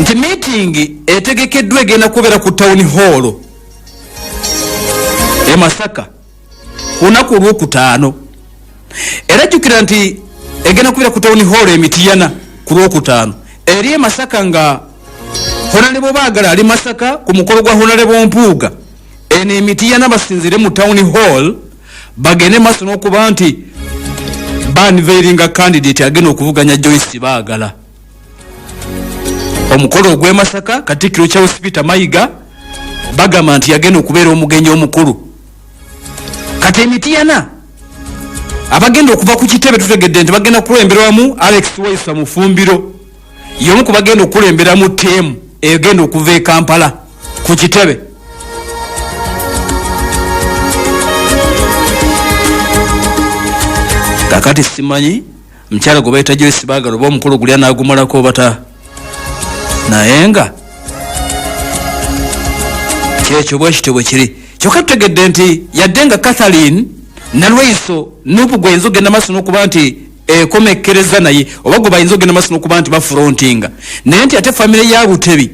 nti meeting etegekeddwa egenda kubeera ku town hall e Masaka ku lunaku olwokutaano, era jjukira nti egenda kubeera ku town hall Emityana ku lwokutaano eri e Masaka nga Honorable Baagala ali Masaka ku mukolo gwa Honorable Mpuuga, eno Emityana basinzire mu town hall bagende maaso n'okuba nti banivairinga candidate agenda okuvuganya Joyce Baagala. Omukolo ogw'e Masaka Katikkiro Charles Peter Mayiga bagamba nti yagenda okubeera omugenyi omukulu. Kati Emityana abagenda okuva ku kitebe tutegedde nti bagenda kulemberwamu Alex Waisa Mufumbiro, y'omu ku bagenda okulemberamu teemu egenda okuva e Kampala ku kitebe. Kakati simanyi mukyala gwe bayita Joyce Baagala oba omukolo guli anaagumalako bata, naye nga kyekyo bwekityo bwe kiri. Kyokka tutegedde nti yadde nga Catherine Nalweiso Nuupu gwe ayinza okugenda maaso n'okuba nti ekomekkereza naye oba gwe bayinza okugenda maaso n'okuba nti bafrontinga, naye nti ate famire ya Butebi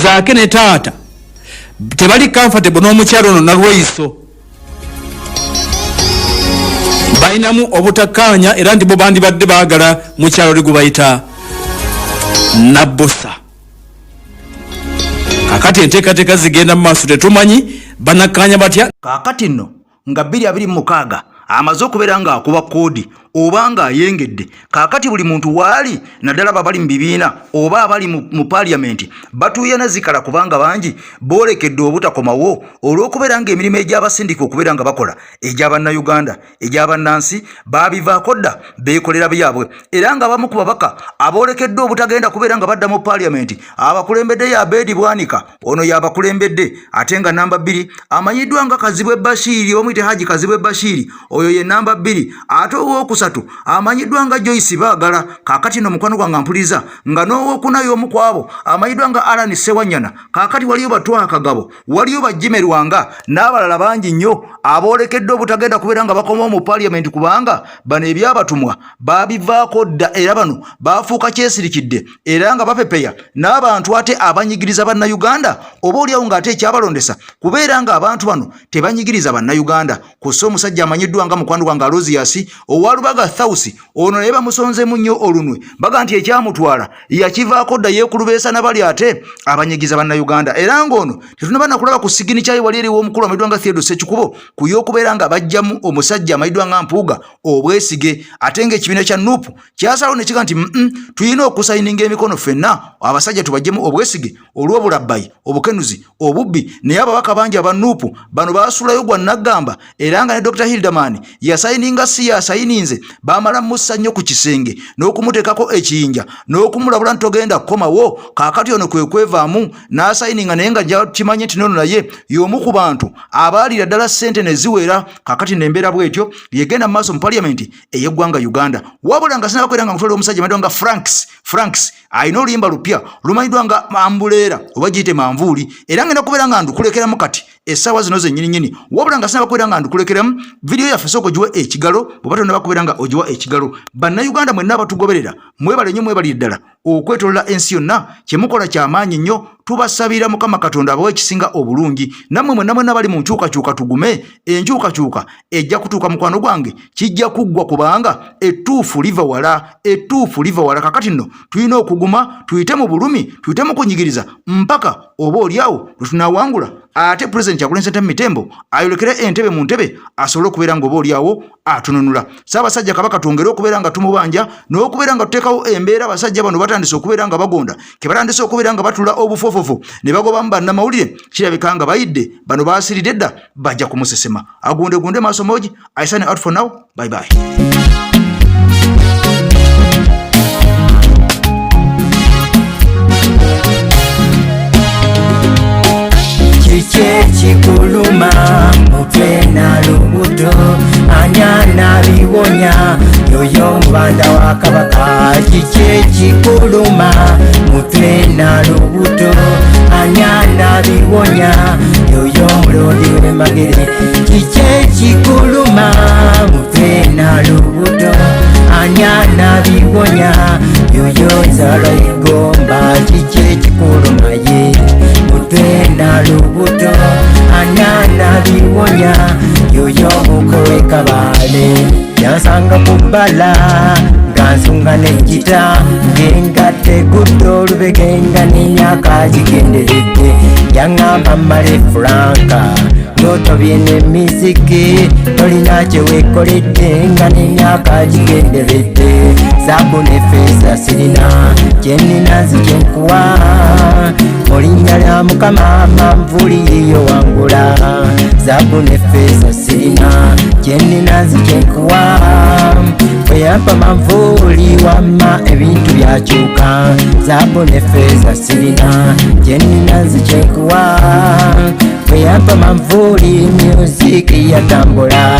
zaake ne taata tebali comfortable n'omukyalo ono Nalweiso, bayinamu obutakkaanya era nti bo bandibadde baagala mukyalo oli gwe bayita Nabbosa. Kakati enteekateeka zigenda mu maaso tetumanyi banakkaanya batya. Kaakati nno nga 2026 amaze okubeera ng'akuba koodi oba ng'ayengedde. Kaakati buli muntu waali naddala babali mu bibiina oba abali mu paaliyamenti batuuyana zikala kubanga bangi boolekedde obutakomawo olw'okubeera ng'emirimu egy'abasindika okubeera nga bakola egy'abannayuganda egy'abannansi baabivaako dda beekolera byabwe, era nga abamu ku babaka aboolekedde obutagenda kubeera nga badda mu paaliyamenti abakulembedde ya Abedi Bwanika, ono y'abakulembedde, ate nga namba 2 amanyiddwa nga Kazibwe Bashiri omuyite Haji Kazibwe Bashiri, oyo ye namba 2, ate ow'okusatu amanyiddwa nga Joyce Baagala. Kaakati no mukwano gwange mpuliriza nga n'owokuna y'omu kwabo amanyiddwa nga Alan Sewanyana. Kaakati waliyo Batwa Kagabo, waliyo Bajime Lwanga n'abalala bangi nnyo aboolekedde obutagenda kubeera nga bakomawo mu paaliyamenti kubanga bano ebyabatumwa baabivaako dda era bano baafuuka kyesirikidde era nga bapepeya n'abantu ate abanyigiriza bannayuganda oba oliawo ng'ate ekyabalondesa kubeera nga abantu bano tebanyigiriza bannayuganda. Kussa omusajja amanyiddwa nga mukwano gwange Alozias owaluba Baga Thausi ono yeba musonze munyo olunwe baga nti ekyamutwala yakivaako dda yeekulubeesa nabali ate abanyigiza banna Uganda era ngono tetunabana kulaba ku sigini kyayi wali eri w'omukulu Amaidwa nga Theodore Ssekikubo ku y'okubeera nga bajjamu omusajja Amaidwa nga Mpuuga obwesige ate ng'ekibiina kya Nuupu kyasalawo ne kiga nti tulina okusayininga emikono ffenna abasajja tubajjemu obwesige olw'obulabbayi obukenuzi obubbi naye ababaka bangi aba Nuupu bano baasulayo gwa Naggamba era nga ne Dr. Hildeman yasayininga si yasayininze bamala mussa nnyo ku kisenge n'okumuteekako ekiyinja n'okumulabula nti togenda kukomawo kaakati ono kwe kwevaamu n'asayininga naye nga kimanye nti nono naye y'omu ku bantu abaalira ddala ssente ne ziwera kaakati n'embeera bw'etyo yegenda mu maaso mu paliamenti ey'eggwanga Uganda wabula nga sinabakwera nga mutwala omusajja Amaidwa nga Franks alina oluyimba lupya lumanyidwa nga Ambuleera oba giyite manvuuli era ngenda kubeera nga ndukulekeramu kati essaawa zino zennyininyini wabula nga sinabakwera nga ndukulekeramu vidiyo yaffe sooka ogiwa ekigalo bw'oba tonna bakubeera nga ogiwa ekigalo bannayuganda mwenna abatugoberera mwebale nnyo mwebalire ddala okwetolola ensi yonna kyemukola kyamaanyi nnyo tubasabira Mukama Katonda abawe ekisinga obulungi nammwe mwenna bali mu nkyukakyuka tugume enkyukakyuka ejja kutuuka mukwano gwange kijja kuggwa kubanga ettuufu liva wala kakati nno tulina okuguma tuyite mu bulumi tuyite mu kunyigiriza mpaka oba oliawo lwetunawangula ate President Kyagulanyi Ssentamu Mitembo ayolekere entebe mu ntebe asobole okubeera nga oba oliawo atununula Ssaabasajja Kabaka twongere okubeera nga tumubanja n'okubeera nga tuteekawo embeera abasajja bano batandise okubeera nga bagonda ke batandise okubeera nga batula obufofofo ne bagobamu bannamawulire kirabika nga bayidde bano baasiridde dda bajja kumusesema agundegunde maaso moji. I sign out for now. Bye bye. Chikuluma mutwena lubuto anyana biwonya yoyo mbanda wa Kabaka chikuluma mutwena lubuto anyana biwonya yoyo mulodi we magere chikuluma mutwena lubuto anyana biwonya yoyo nzala igomba chikuluma ye mutwena lubuto anyana biwonya yoyo mukowe kabale yansanga kubala gansunga nejita ngengate gudo lubegenga n'emyaka gigenderedde yaŋŋamba male franka ndoto byene miziki tolina kyewekoledde nga n'emyaka gigenderedde zabu ne feesa sirina kyenina nzikyenkuwa mulinnya lya Mukama manvuuli yiyo wangula zabu ne feesa sirina kyenina nzikyenkuwa bweyampa manvuuli wamma ebintu byakyuka zabu ne feesa sirina kyenina nzikyenkuwa bweyampa manvuuli musiki yatambula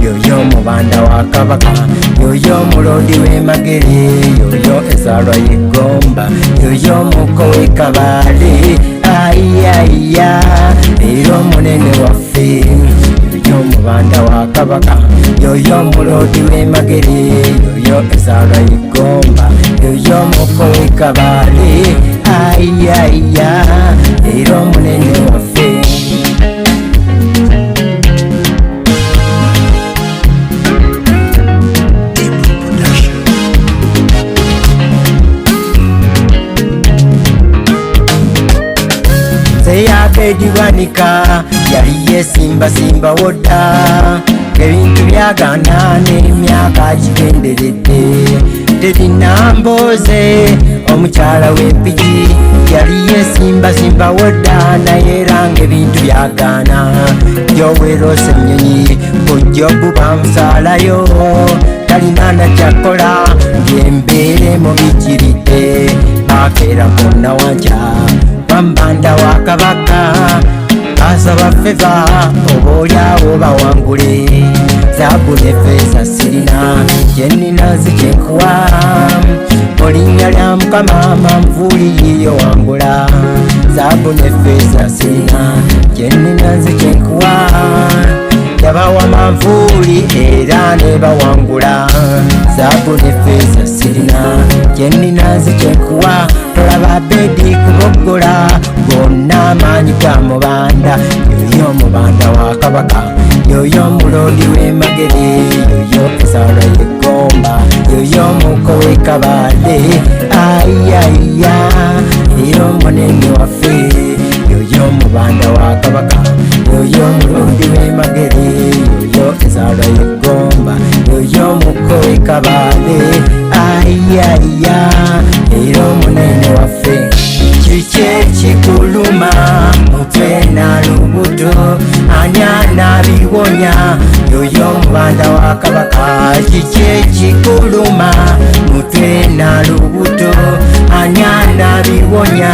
yoyo mubanda wa Kabaka yoyo mulodi we magere yoyo ezalwa yegomba yoyo muko we kabale ayaya leero munene waffe yoyo mubanda wa Kabaka yoyo mulodi we magere yoyo ezalwa yegomba yoyo muko we kabale ayaya leero munene waffe. Ediwanika yali yesimba wodda ebintu byagana n'emyaka gigenderedde terina mboze omukyala w'empiki yali yesimba wodda naye era ng'ebintu byagana gyoweerose ennyonyi bujjobu bamusaalayo talina nakyakola ng'embeere mu bikiridde bakeera konna wanca Mbanda wa Kabaka asaba feva obolyawo bawangule zabu ne feesa sirina kyenina nzikyenkuwa mulinnya lya Mukama manvuuli yiyo wangula zabu ne feesa sirina kyenina nzikyenkuwa yabawa manvuuli era ne bawangula zabu ne feesa sirina kyenina nzikyenkuwa balaba bedi kubogola bonna amaanyi ga mubanda yoyo mubanda wa kabaka yoyo mulondi w'emagere yoyo ensalo y'eggomba yoyo muko w'ekabale ayaya yo munene waffe yoyo mubanda wa kabaka yoyo mulondi w'emagere yoyo ensalo y'eggomba yoyo muko w'ekabale ayaya yo munene waffe kike kikuluma mutwe na lubuto anyana biwonya yoyo mubanda wa kabaka kike kikuluma mutwe na lubuto anyana biwonya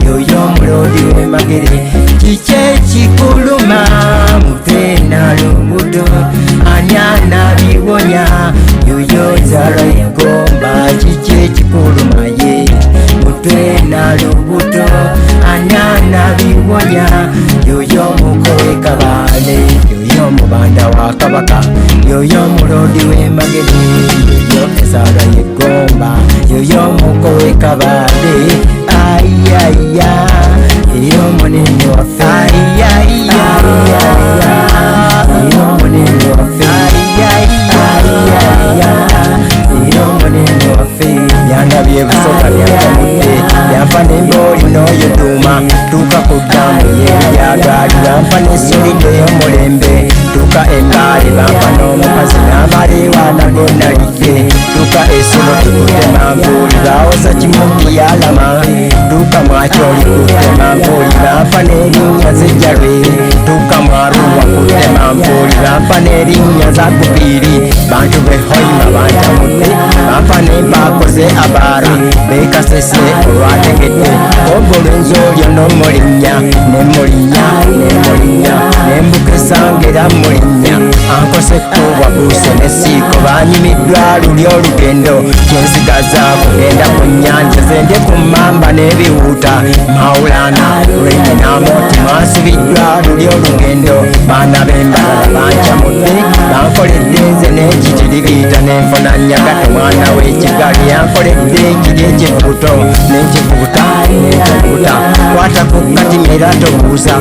yoyo mulodi w'emagere kike kikuluma mutwe na lubuto anyana biwonya yoyo zalo y'eggomba kike kikuluma ye mutwe na lubuto anyana biwonya yoyo muko w'ekabale yoyo mubanda wa kabaka yoyo mulodi w'emagere yoyo ensalo y'eggomba yoyo muko w'ekabale ayaya yo munene waffe ayaya yo munene waffe ayaya yo munene waffe yandabye ebisoka byantamudde yampa n'emboli n'oyo tuuma tuuka ku ddamu yebyagaali bampa n'essolide y'omulembe tuuka embaali bampa n'omukazi n'amaleewaana gonnalidde tuuka essolo tikutte manvuuli bawoza kimuki yalama tuuka mwakyoli kutte manvuuli bampa n'erinnya z'ejjalwe tuuka mwaruwa kutte manvuuli bampa n'erinnya za kupiiri bantu behoima bantamudde bampa n'empaako ze abaara bekasese olwategedde ogolwenzi olyo n'omulinnya nemulinnya nembukesangera mulinnya ankosekkuwa buuso nesiiko banyimiddwa luli olugendo kyensigaza kugenda ku nnyanja zende ku mmamba n'ebiwuuta mawulana lwenyinamooti mwasubiddwa luli olugendo baana b'embalala bancamudde bankoledde nze n'ekitiribiita n'enfuna nnyagato mwana w'ekigali yankoledde ekiri ekivubuto n'ekivubuta kwata ku katimera tobuuza